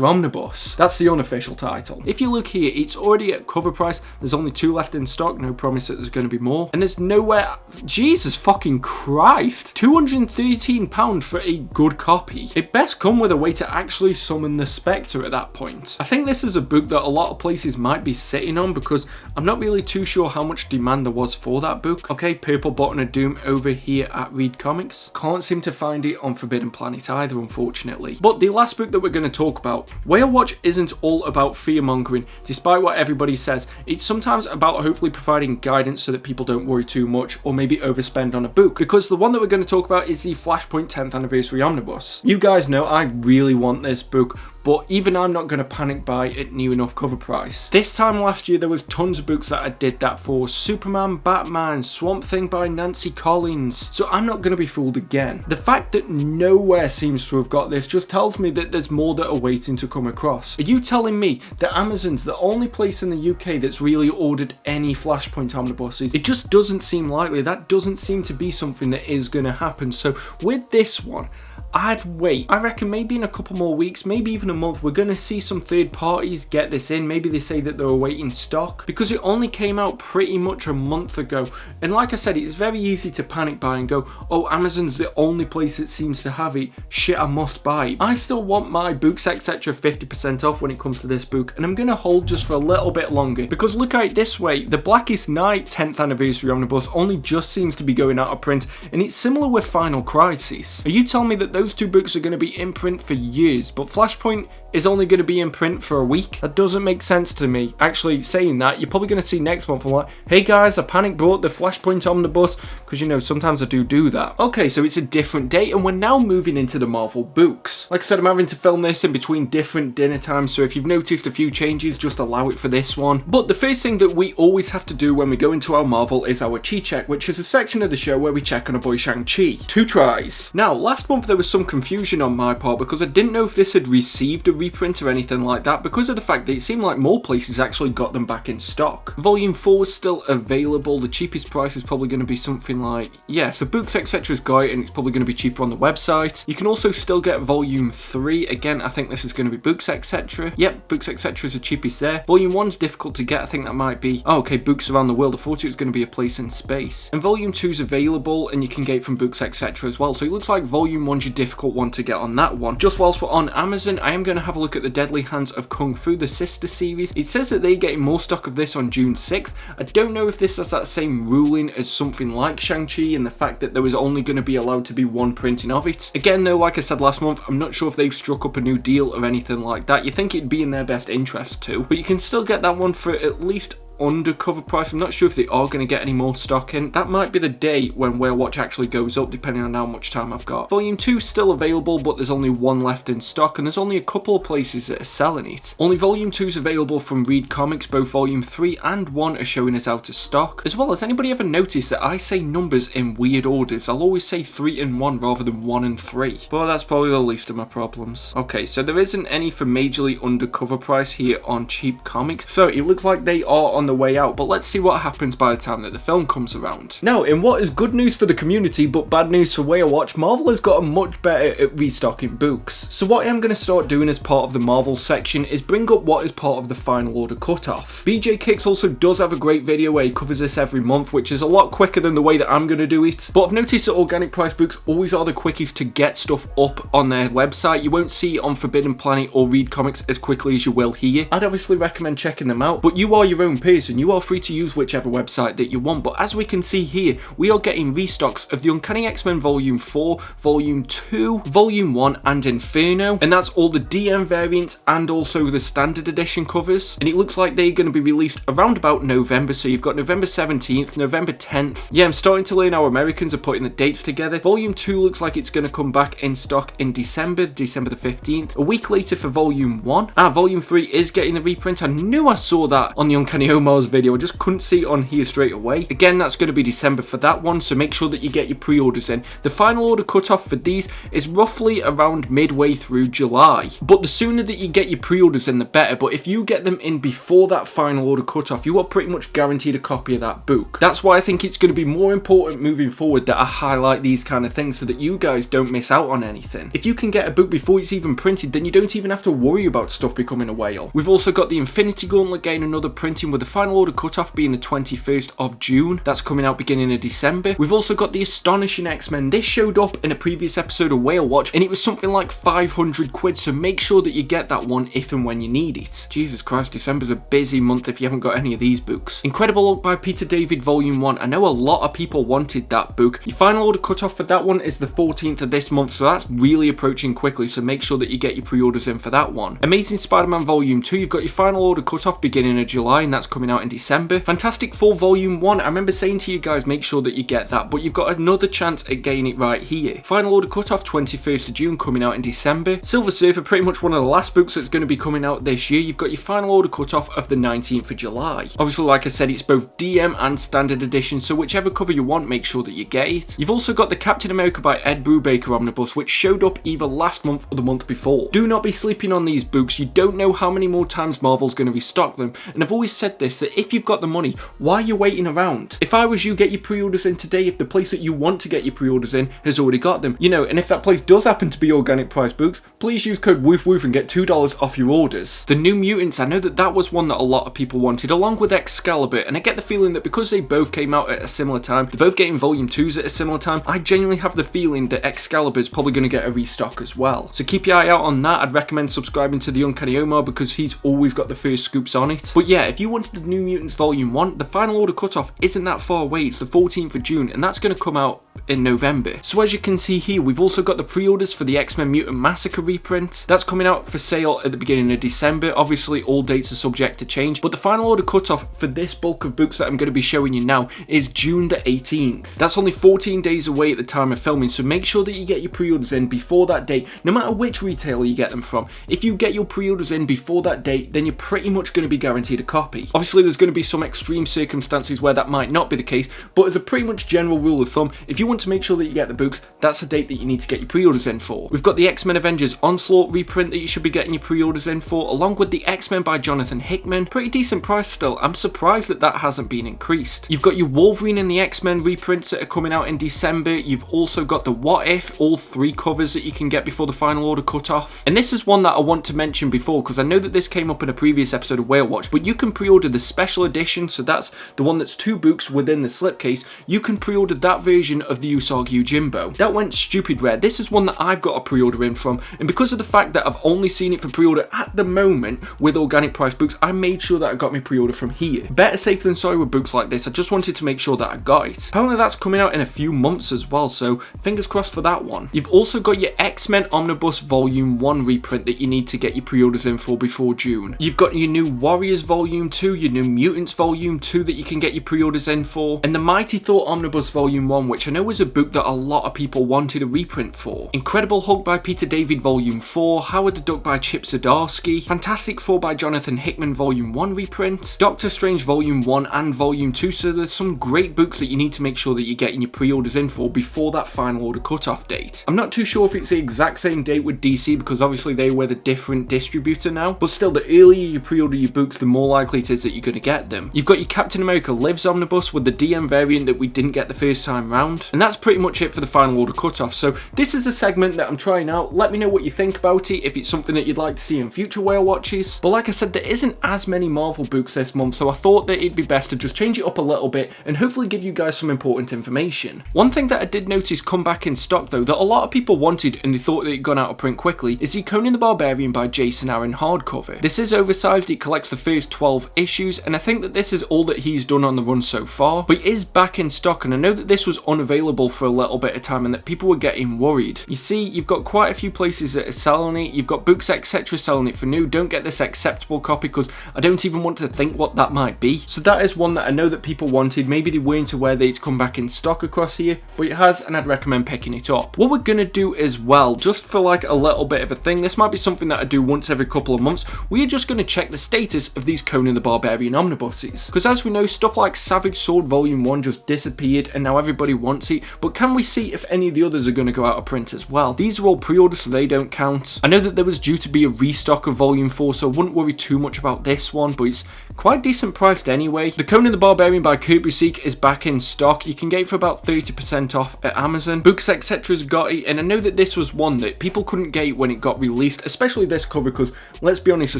Omnibus, that's the unofficial title. If you look here, it's already at cover price. There's only 2 left in stock, no promise that there's going to be more, and there's nowhere. Jesus fucking Christ, £213 for a good copy. It best come with a way to actually summon the Spectre at that point. I think this is a book that a lot of places might be sitting on because I'm not really too sure how much demand there was for that book. Okay, Purple Button of Doom over here at Read Comics. Can't seem to find it on Forbidden Planet either, unfortunately. But the last book that we're going to talk about, Whale Watch isn't all about fear-mongering, despite what everybody says. It's sometimes about hopefully providing guidance so that people don't worry too much or maybe overspend on a book, because the one that we're going to talk about is the Flashpoint 10th Anniversary Omnibus. You guys know I really want this book, but even I'm not going to panic buy at new enough cover price. This time last year there was tons of books that I did that for. Superman, Batman, Swamp Thing by Nancy Collins, so I'm not going to be fooled again. The fact that nowhere seems to have got this just tells me that there's more that are waiting to come across. Are you telling me that Amazon's the only place in the UK that's really ordered any Flashpoint omnibuses? It just doesn't seem likely. That doesn't seem to be something that is going to happen. So with this one, I'd wait. I reckon maybe in a couple more weeks, maybe even a month, we're going to see some third parties get this in. Maybe they say that they're awaiting stock because it only came out pretty much a month ago. And like I said, it's very easy to panic buy and go, oh, Amazon's the only place that seems to have it. Shit, I must buy it. I still want my Books Etc. 50% off when it comes to this book, and I'm going to hold just for a little bit longer because look at it this way, the Blackest Night 10th Anniversary Omnibus only just seems to be going out of print, and it's similar with Final Crisis. Are you telling me that those 2 books are going to be in print for years, but Flashpoint is only going to be in print for a week? That doesn't make sense to me. Actually, saying that, you're probably going to see next month I'm like, hey guys, I panic bought the Flashpoint Omnibus, because you know, sometimes I do that. Okay, so it's a different day, and we're now moving into the Marvel books. Like I said, I'm having to film this in between different dinner times, so if you've noticed a few changes, just allow it for this one. But the first thing that we always have to do when we go into our Marvel is our Chi Check, which is a section of the show where we check on a boy Shang-Chi. 2 tries. Now, last month there was some confusion on my part because I didn't know if this had received a reprint or anything like that because of the fact that it seemed like more places actually got them back in stock. Volume 4 was still available. The cheapest price is probably going to be something like, yeah, so Books Etc.'s got it and it's probably going to be cheaper on the website. You can also still get Volume 3. Again, I think this is going to be Books Etc. Yep, Books Etc. is the cheapest there. Volume 1's difficult to get. I think that might be, oh, okay, Books Around the World. I thought it was going to be A Place in Space. And Volume 2's available and you can get it from Books Etc. as well. So it looks like Volume 1's your difficult one to get on that one. Just whilst we're on Amazon, I am going to have a look at the Deadly Hands of Kung Fu, the sister series. It says that they're getting more stock of this on June 6th. I don't know if this has that same ruling as something like Shang-Chi and the fact that there was only going to be allowed to be 1 printing of it. Again though, like I said last month, I'm not sure if they've struck up a new deal or anything like that. You think it'd be in their best interest to, but you can still get that one for at least undercover price. I'm not sure if they are going to get any more stock in. That might be the day when Whale Watch actually goes up, depending on how much time I've got. Volume 2 is still available, but there's only 1 left in stock, and there's only a couple of places that are selling it. Only Volume 2 is available from Read Comics. Both Volume 3 and 1 are showing us out of stock. As well, has anybody ever noticed that I say numbers in weird orders? I'll always say 3 and 1 rather than 1 and 3. But that's probably the least of my problems. Okay, so there isn't any for majorly undercover price here on Cheap Comics. So it looks like they are on on the way out, but let's see what happens by the time that the film comes around. Now, in what is good news for the community but bad news for Whale Watch, Marvel has gotten much better at restocking books. So what I'm going to start doing as part of the Marvel section is bring up what is part of the final order cutoff. BJ Kicks also does have a great video where he covers this every month, which is a lot quicker than the way that I'm going to do it. But I've noticed that organic price books always are the quickest to get stuff up on their website. You won't see it on Forbidden Planet or Read Comics as quickly as you will here. I'd obviously recommend checking them out, but you are your own person. You are free to use whichever website that you want. But as we can see here, we are getting restocks of the Uncanny X-Men Volume 4, Volume 2, Volume 1 and Inferno, and that's all the DM variants and also the standard edition covers, and it looks like they're going to be released around about November. So you've got November 17th, November 10th. Yeah, I'm starting to learn how Americans are putting the dates together. Volume 2 looks like it's going to come back in stock in December the 15th. A week later for Volume 1. Volume 3 is getting the reprint. I knew I saw that on the Uncanny Omar's video, I just couldn't see it on here straight away. Again, that's going to be December for that one, so make sure that you get your pre-orders in. The final order cutoff for these is roughly around midway through July, but the sooner that you get your pre-orders in the better. But if you get them in before that final order cutoff, you are pretty much guaranteed a copy of that book. That's why I think it's going to be more important moving forward that I highlight these kind of things so that you guys don't miss out on anything. If you can get a book before it's even printed, then you don't even have to worry about stuff becoming a whale. We've also got the Infinity Gauntlet getting another printing, with the final order cutoff being the 21st of June. That's coming out beginning of December. We've also got the Astonishing X-Men. This showed up in a previous episode of Whale Watch and it was something like 500 quid, so make sure that you get that one if and when you need it. Jesus Christ, December's a busy month if you haven't got any of these books. Incredible Hulk by Peter David Volume 1. I know a lot of people wanted that book. Your final order cutoff for that one is the 14th of this month, so that's really approaching quickly, so make sure that you get your pre-orders in for that one. Amazing Spider-Man Volume 2, you've got your final order cutoff beginning of July and that's coming out in December. Fantastic Four Volume 1, I remember saying to you guys make sure that you get that, but you've got another chance at getting it right here. Final order cutoff 21st of June, coming out in December. Silver Surfer, pretty much one of the last books that's going to be coming out this year. You've got your final order cutoff of the 19th of July. Obviously, like I said, it's both DM and standard edition, so whichever cover you want, make sure that you get it. You've also got the Captain America by Ed Brubaker omnibus, which showed up either last month or the month before. Do not be sleeping on these books. You don't know how many more times Marvel's going to restock them, and I've always said this, that if you've got the money, why are you waiting around? If I was you, get your pre-orders in today if the place that you want to get your pre-orders in has already got them. You know, and if that place does happen to be organic price books, please use code WOOFWOOF and get $2 off your orders. The New Mutants, I know that was one that a lot of people wanted, along with Excalibur, and I get the feeling that because they both came out at a similar time, they're both getting Volume 2s at a similar time, I genuinely have the feeling that Excalibur is probably going to get a restock as well. So keep your eye out on that. I'd recommend subscribing to the Uncanny Omar because he's always got the first scoops on it. But yeah, if you wanted the New Mutants Volume 1, the final order cutoff isn't that far away. It's the 14th of June, and that's going to come out in November. So as you can see here, we've also got the pre-orders for the X-Men Mutant Massacre reprint. That's coming out for sale at the beginning of December. Obviously, all dates are subject to change, but the final order cutoff for this bulk of books that I'm going to be showing you now is June the 18th. That's only 14 days away at the time of filming, so make sure that you get your pre-orders in before that date, no matter which retailer you get them from. If you get your pre-orders in before that date, then you're pretty much going to be guaranteed a copy. Obviously, there's going to be some extreme circumstances where that might not be the case, but as a pretty much general rule of thumb, if you want to make sure that you get the books, that's the date that you need to get your pre-orders in for. We've got the X-Men Avengers Onslaught reprint that you should be getting your pre-orders in for, along with the X-Men by Jonathan Hickman. Pretty decent price still. I'm surprised that that hasn't been increased. You've got your Wolverine and the X-Men reprints that are coming out in December. You've also got the What If, all 3 covers that you can get before the final order cutoff. And this is one that I want to mention before because I know that this came up in a previous episode of Whale Watch, but you can pre-order the special edition, so that's the one that's 2 books within the slipcase. You can pre-order that version of the Usagi Yojimbo. That went stupid rare. This is one that I've got a pre-order in from, and because of the fact that I've only seen it for pre-order at the moment with organic price books, I made sure that I got my pre-order from here. Better safe than sorry with books like this. I just wanted to make sure that I got it. Apparently that's coming out in a few months as well, so fingers crossed for that one. You've also got your X-Men Omnibus Volume 1 reprint that you need to get your pre-orders in for before June. You've got your New Warriors Volume 2, your New Mutants Volume 2 that you can get your pre-orders in for, and the Mighty Thor Omnibus Volume 1, which I know was a book that a lot of people wanted a reprint for. Incredible Hulk by Peter David Volume 4, Howard the Duck by Chip Zdarsky, Fantastic Four by Jonathan Hickman Volume 1 reprint, Doctor Strange Volume 1 and Volume 2, so there's some great books that you need to make sure that you're getting your pre-orders in for before that final order cutoff date. I'm not too sure if it's the exact same date with DC because obviously they were the different distributor now, but still, the earlier you pre-order your books, the more likely it is that you're going to get them. You've got your Captain America Lives omnibus with the DM variant that we didn't get the first time round, and that's pretty much it for the final order cutoff. So this is a segment that I'm trying out. Let me know what you think about it, if it's something that you'd like to see in future whale watches. But like I said, there isn't as many Marvel books this month, so I thought that it'd be best to just change it up a little bit and hopefully give you guys some important information. One thing that I did notice come back in stock though, that a lot of people wanted and they thought that it'd gone out of print quickly, is the Conan the Barbarian by Jason Aaron hardcover. This is oversized, it collects the first 12 issues, and I think that this is all that he's done on the run so far, but it is back in stock, and I know that this was unavailable for a little bit of time and that people were getting worried. You see, you've got quite a few places that are selling it, you've got Books Etc selling it for new. Don't get this acceptable copy because I don't even want to think what that might be. So that is one that I know that people wanted. Maybe they weren't aware that it's come back in stock across here, but it has, and I'd recommend picking it up. What we're gonna do as well, just for like a little bit of a thing, this might be something that I do once every couple of months, we are just gonna check the status of these Conan the Barbarian omnibuses. Because as we know, stuff like Savage Sword Volume 1 just disappeared and now everybody wants it, but can we see if any of the others are gonna go out of print as well? These are all pre-orders, so they don't count. I know that there was due to be a restock of Volume 4, so I wouldn't worry too much about this one, but it's quite decent priced anyway. The Conan the Barbarian by Kurt Busiek is back in stock. You can get it for about 30% off at Amazon. Books Etc's got it, and I know that this was one that people couldn't get when it got released, especially this cover, because let's be honest, the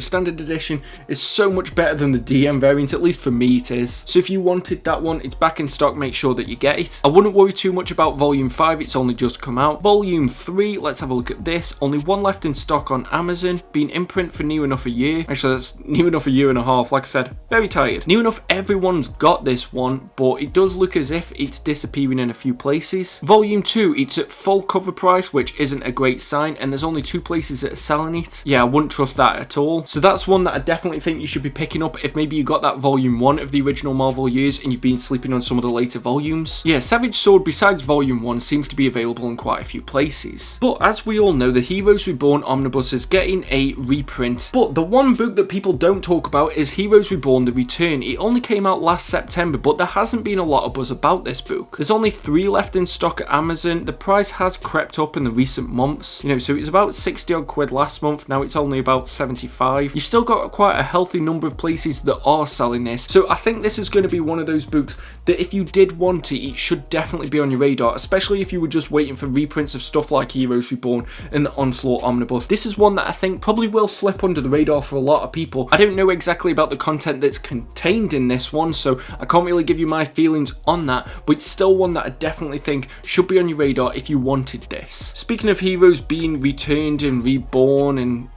standard edition is so much better than the DM variant, at least for me it is. So if you wanted that one, it's back in stock, make sure that you get it. I wouldn't worry too much about Volume 5, it's only just come out. Volume 3, let's have a look at this. Only one left in stock on Amazon, been in print for near enough a year. Actually, that's near enough a year and a half. Like I said, very tired. Near enough everyone's got this one, but it does look as if it's disappearing in a few places. Volume 2, it's at full cover price, which isn't a great sign, and there's only 2 places that are selling it. Yeah, I wouldn't trust that at all. So that's one that I definitely think you should be picking up if maybe you got that Volume 1 of the original Marvel years and you've been sleeping on some of the later volumes. Yeah, Savage Sword, besides Volume 1, seems to be available in quite a few places. But as we all know, the Heroes Reborn omnibus is getting a reprint. But the one book that people don't talk about is Heroes Reborn The Return. It only came out last September, but there hasn't been a lot of buzz about this book. There's only 3 left in stock at Amazon. The price has crept up in the recent months. You know, so it was about 60 odd quid last month, now it's only about 75. You've still got quite a healthy number of places that are selling this. So I think this is going to be one of those books that if you did want it, it should definitely be on your radar, especially if you were just waiting for reprints of stuff like Heroes Reborn and the Onslaught Omnibus. This is one that I think probably will slip under the radar for a lot of people. I don't know exactly about the content that's contained in this one, so I can't really give you my feelings on that, but it's still one that I definitely think should be on your radar if you wanted this. Speaking of heroes being returned and reborn and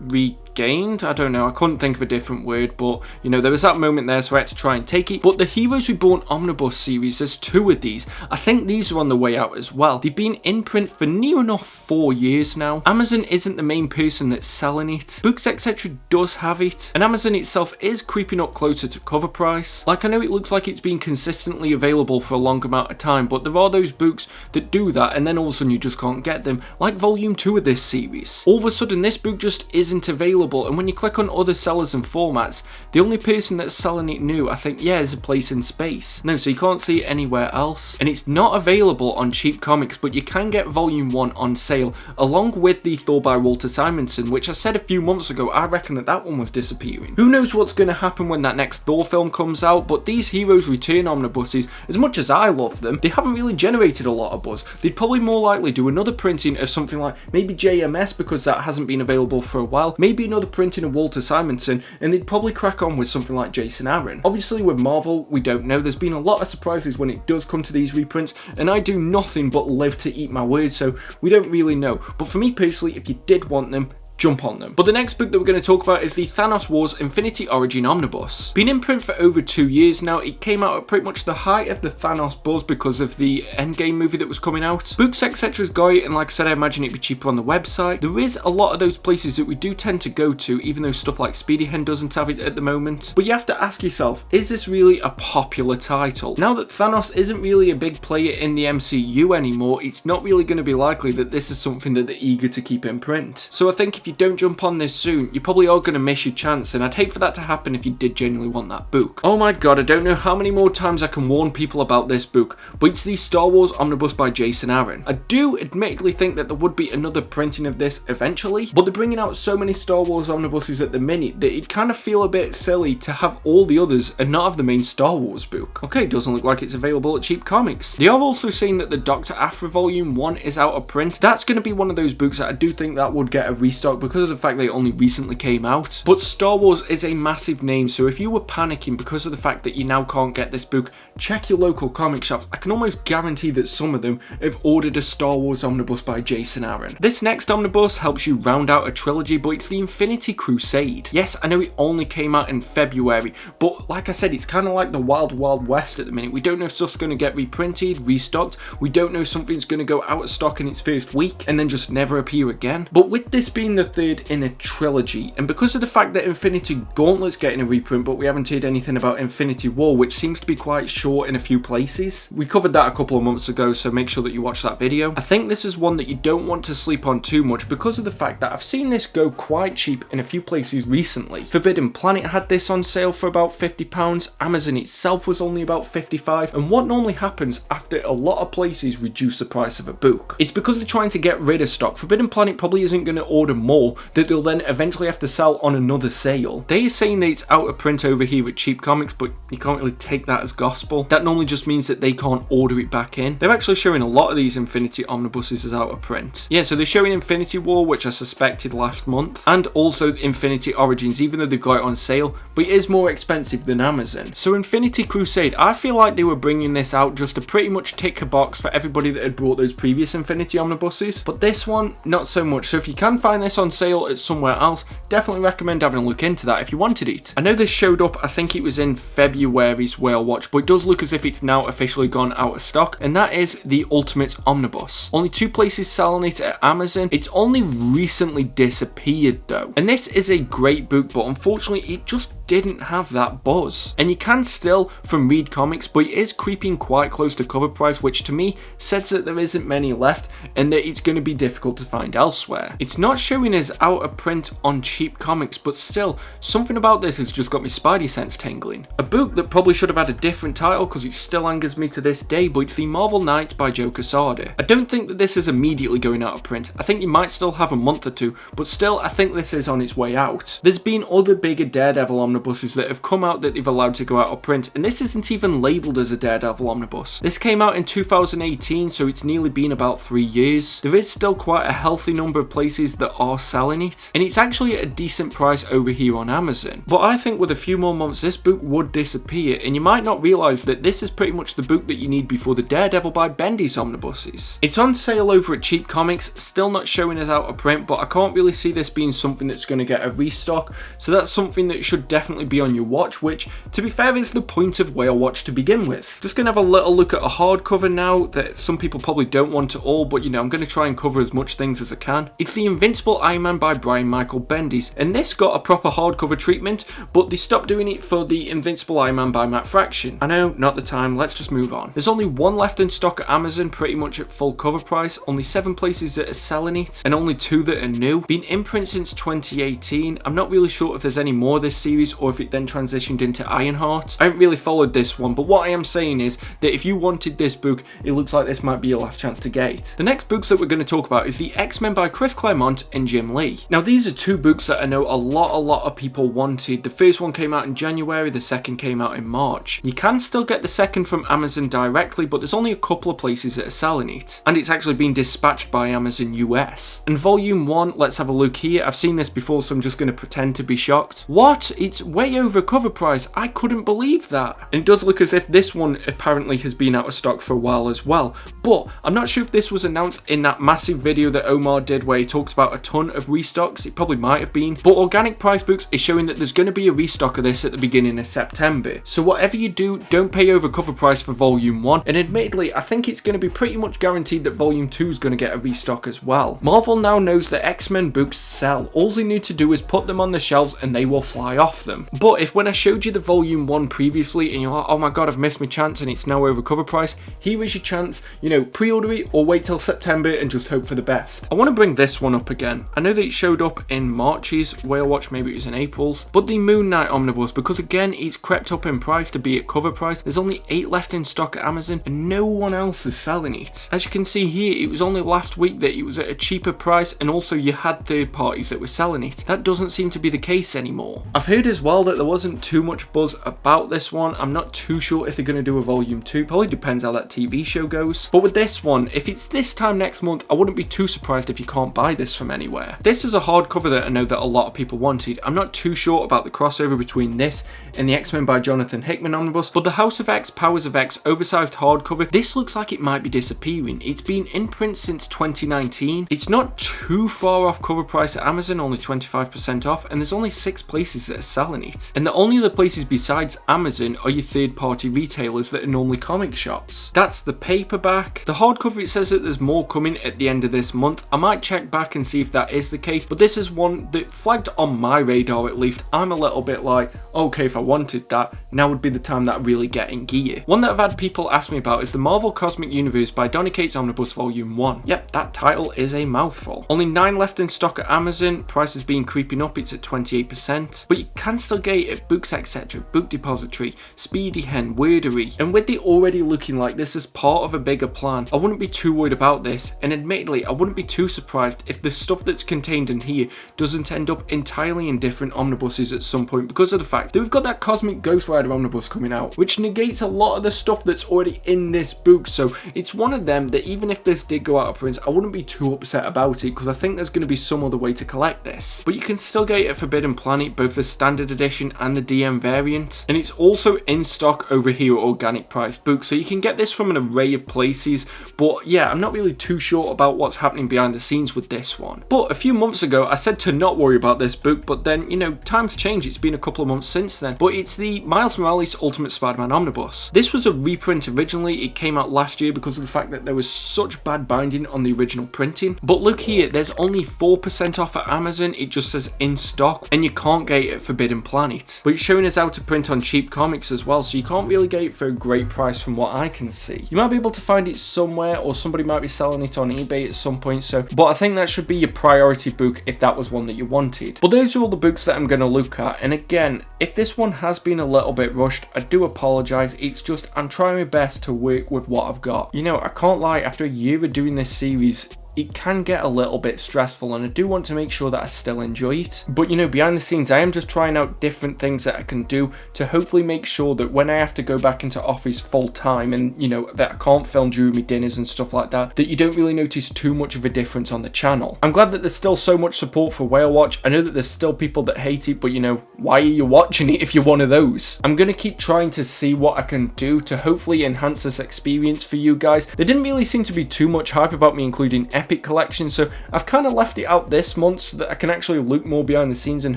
regained, I don't know, I couldn't think of a different word, but you know, there was that moment there, so I had to try and take it. But the Heroes Reborn Omnibus series, there's 2 of these. I think these are on the way out as well. They've been in print for near enough 4 years now. Amazon isn't the main person that's selling it. Books Etc does have it, and Amazon itself is creeping up closer to cover price. Like, I know it looks like it's been consistently available for a long amount of time, but there are those books that do that and then all of a sudden you just can't get them, like Volume 2 of this series. All of a sudden this book just isn't available, and when you click on other sellers and formats, the only person that's selling it new, I think, yeah, is a place in space. No, so you can't see it anywhere else, and it's not available on cheap comics, but you can get Volume 1 on sale along with the Thor by Walter Simonson, which I said a few months ago I reckon that one was disappearing. Who knows what's going to happen when that next Thor film comes out, but these Heroes Return omnibuses, as much as I love them, they haven't really generated a lot of buzz. They'd probably more likely do another printing of something like maybe JMS, because that hasn't been available for a while, maybe another printing of Walter Simonson, and they'd probably crack on with something like Jason Aaron. Obviously with Marvel, we don't know. There's been a lot of surprises when it does come to these reprints, and I do nothing but live to eat my words, so we don't really know. But for me personally, if you did want them, jump on them. But the next book that we're going to talk about is the Thanos Wars Infinity Origin Omnibus. Been in print for over 2 years now. It came out at pretty much the height of the Thanos buzz because of the Endgame movie that was coming out. Books Etc's got it, and like I said, I imagine it'd be cheaper on the website. There is a lot of those places that we do tend to go to, even though stuff like Speedy Hen doesn't have it at the moment. But you have to ask yourself, is this really a popular title? Now that Thanos isn't really a big player in the MCU anymore, it's not really going to be likely that this is something that they're eager to keep in print. So I think if you don't jump on this soon, you probably are going to miss your chance, and I'd hate for that to happen if you did genuinely want that book. Oh my god, I don't know how many more times I can warn people about this book, but it's the Star Wars Omnibus by Jason Aaron. I do admittedly think that there would be another printing of this eventually, but they're bringing out so many Star Wars omnibuses at the minute that it kind of feel a bit silly to have all the others and not have the main Star Wars book. Okay, doesn't look like it's available at Cheap Comics. They are also saying that the Dr. Aphra Volume 1 is out of print. That's going to be one of those books that I do think that would get a restock because of the fact that it only recently came out. But Star Wars is a massive name, so if you were panicking because of the fact that you now can't get this book, check your local comic shops. I can almost guarantee that some of them have ordered a Star Wars omnibus by Jason Aaron. This next omnibus helps you round out a trilogy, but it's the Infinity Crusade. Yes, I know it only came out in February, but like I said, it's kind of like the Wild Wild West at the minute. We don't know if stuff's going to get reprinted, restocked. We don't know if something's going to go out of stock in its first week and then just never appear again. But with this being the third in a trilogy, and because of the fact that Infinity Gauntlet's getting a reprint, but we haven't heard anything about Infinity War, which seems to be quite short in a few places. We covered that a couple of months ago, so make sure that you watch that video. I think this is one that you don't want to sleep on too much because of the fact that I've seen this go quite cheap in a few places recently. Forbidden Planet had this on sale for about £50, Amazon itself was only about £55, and what normally happens after a lot of places reduce the price of a book? It's because they're trying to get rid of stock. Forbidden Planet probably isn't going to order more that they'll then eventually have to sell on another sale. They are saying that it's out of print over here at Cheap Comics, but you can't really take that as gospel. That normally just means that they can't order it back in. They're actually showing a lot of these Infinity omnibuses as out of print. Yeah, so they're showing Infinity War, which I suspected last month, and also Infinity Origins, even though they've got it on sale, but it is more expensive than Amazon. So Infinity Crusade, I feel like they were bringing this out just to pretty much tick a box for everybody that had bought those previous Infinity omnibuses, but this one, not so much. So if you can find this on sale at somewhere else, definitely recommend having a look into that if you wanted it. I know this showed up, I think it was in February's Whale Watch, but it does look as if it's now officially gone out of stock, and that is the Ultimate Omnibus. Only 2 places selling it at Amazon. It's only recently disappeared though, and this is a great book, but unfortunately it just didn't have that buzz. And you can still from Read Comics, but it is creeping quite close to cover price, which to me says that there isn't many left and that it's going to be difficult to find elsewhere. It's not showing as out of print on Cheap Comics, but still, something about this has just got me spidey sense tingling. A book that probably should have had a different title because it still angers me to this day, but it's the Marvel Knights by Joe Quesada. I don't think that this is immediately going out of print. I think you might still have a month or two, but still I think this is on its way out. There's been other bigger Daredevil omnibuses that have come out that they've allowed to go out of print, and this isn't even labelled as a Daredevil omnibus. This came out in 2018, so it's nearly been about 3 years. There is still quite a healthy number of places that are selling it, and it's actually at a decent price over here on Amazon. But I think with a few more months this book would disappear, and you might not realise that this is pretty much the book that you need before the Daredevil by Bendis omnibuses. It's on sale over at Cheap Comics, still not showing as out of print, but I can't really see this being something that's going to get a restock, so that's something that should definitely be on your watch, which to be fair is the point of Whale Watch to begin with. Just going to have a little look at a hardcover now that some people probably don't want to all, but you know, I'm going to try and cover as much things as I can. It's the Invincible Iron Man by Brian Michael Bendis, and this got a proper hardcover treatment, but they stopped doing it for the Invincible Iron Man by Matt Fraction. I know, not the time, let's just move on. There's only one left in stock at Amazon, pretty much at full cover price, only 7 places that are selling it, and only 2 that are new. Been in print since 2018, I'm not really sure if there's any more of this series or if it then transitioned into Ironheart. I haven't really followed this one, but what I am saying is that if you wanted this book, it looks like this might be your last chance to get it. The next books that we're going to talk about is the X-Men by Chris Claremont and Jim Lee. Now these are 2 books that I know a lot of people wanted. The first one came out in January, the second came out in March. You can still get the second from Amazon directly, but there's only a couple of places that are selling it, and it's actually been dispatched by Amazon US. And volume 1, let's have a look here. I've seen this before, so I'm just going to pretend to be shocked. What? It's way over cover price. I couldn't believe that. And it does look as if this one apparently has been out of stock for a while as well, but I'm not sure if this was announced in that massive video that Omar did where he talked about a ton of restocks. It probably might have been, but Organic Price Books is showing that there's going to be a restock of this at the beginning of September. So whatever you do, don't pay over cover price for volume 1, and admittedly I think it's going to be pretty much guaranteed that volume 2 is going to get a restock as well. Marvel now knows that X-Men books sell. All they need to do is put them on the shelves and they will fly off them. But if when I showed you the volume 1 previously and you're like, oh my god, I've missed my chance and it's now over cover price, here is your chance. You know, pre-order it or wait till September and just hope for the best. I want to bring this one up again. I know that it showed up in March's Whale Watch, maybe it was in April's, but the Moon Knight Omnibus, because again it's crept up in price to be at cover price, there's only 8 left in stock at Amazon and no one else is selling it. As you can see here, it was only last week that it was at a cheaper price, and also you had third parties that were selling it. That doesn't seem to be the case anymore. I've heard as well that there wasn't too much buzz about this one. I'm not too sure if they're going to do a volume 2, probably depends how that TV show goes. But with this one, if it's this time next month, I wouldn't be too surprised if you can't buy this from anywhere. This is a hardcover that I know that a lot of people wanted. I'm not too sure about the crossover between this and the X-Men by Jonathan Hickman omnibus, but the House of X, Powers of X oversized hardcover, this looks like it might be disappearing. It's been in print since 2019. It's not too far off cover price at Amazon, only 25% off, and there's only 6 places that are selling it. And the only other places besides Amazon are your third-party retailers that are normally comic shops. That's the paperback. The hardcover, it says that there's more coming at the end of this month. I might check back and see if that is the case, but this is one that flagged on my radar at least. I'm a little bit like, okay, if I wanted that, now would be the time that I really get in gear. One that I've had people ask me about is the Marvel Cosmic Universe by Donny Cates Omnibus Volume 1. Yep, that title is a mouthful. Only 9 left in stock at Amazon, price has been creeping up, it's at 28%, but you can still get it at Books Etc., Book Depository, Speedy Hen, Wordery, and with it already looking like this is part of a bigger plan, I wouldn't be too worried about this, and admittedly, I wouldn't be too surprised if the stuff that's contained in here doesn't end up entirely in different omnibuses at some point, because of the fact that we've got that Cosmic Ghost Rider omnibus coming out, which negates a lot of the stuff that's already in this book. So it's one of them that even if this did go out of print, I wouldn't be too upset about it, because I think there's going to be some other way to collect this. But you can still get it at Forbidden Planet, both the standard edition and the DM variant, and it's also in stock over here at Organic Price Books, so you can get this from an array of places. But yeah, I'm not really too sure about what's happening behind the scenes with this one. But a few months ago I said to not worry about this book, but then, you know, times change. It's been a couple of months since then. But it's the Miles Morales Ultimate Spider-Man Omnibus. This was a reprint originally. It came out last year because of the fact that there was such bad binding on the original printing. But look here, there's only 4% off at Amazon. It just says in stock, and you can't get it at Forbidden Planet. But it's showing us out of print on cheap comics as well, so you can't really get it for a great price from what I can see. You might be able to find it somewhere, or somebody might be selling it on eBay at some point, so, but I think that should be your priority book if that was one that you wanted. But those are all the books that I'm going to look at, and again, if this one has been a little bit rushed, I do apologise. It's just, I'm trying my best to work with what I've got. You know, I can't lie, after a year of doing this series, it can get a little bit stressful, and I do want to make sure that I still enjoy it. But you know, behind the scenes, I am just trying out different things that I can do to hopefully make sure that when I have to go back into office full time, and you know, that I can't film during my dinners and stuff like that, that you don't really notice too much of a difference on the channel. I'm glad that there's still so much support for Whale Watch. I know that there's still people that hate it, but you know, why are you watching it if you're one of those? I'm gonna keep trying to see what I can do to hopefully enhance this experience for you guys. There didn't really seem to be too much hype about me including Epic Collection, so I've kind of left it out this month so that I can actually look more behind the scenes and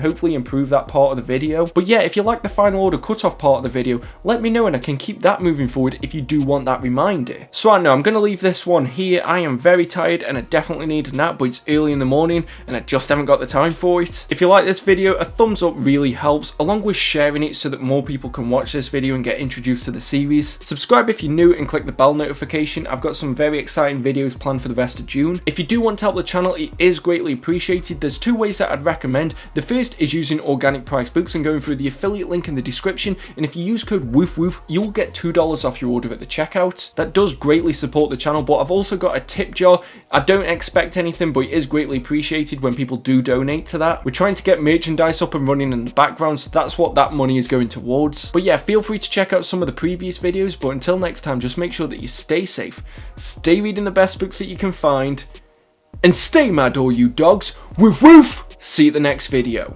hopefully improve that part of the video. But yeah, if you like the final order cutoff part of the video, let me know and I can keep that moving forward if you do want that reminder. So I know I'm going to leave this one here. I am very tired and I definitely need a nap, but it's early in the morning and I just haven't got the time for it. If you like this video, a thumbs up really helps, along with sharing it so that more people can watch this video and get introduced to the series. Subscribe if you're new and click the bell notification. I've got some very exciting videos planned for the rest of June. If you do want to help the channel, it is greatly appreciated. There's 2 ways that I'd recommend. The first is using Organic Price Books and going through the affiliate link in the description, and if you use code WOOFWOOF, you'll get $2 off your order at the checkout. That does greatly support the channel, but I've also got a tip jar. I don't expect anything, but it is greatly appreciated when people do donate to that. We're trying to get merchandise up and running in the background, so that's what that money is going towards. But yeah, feel free to check out some of the previous videos, but until next time, just make sure that you stay safe, stay reading the best books that you can find, and stay mad, all you dogs. Woof woof! See you at the next video.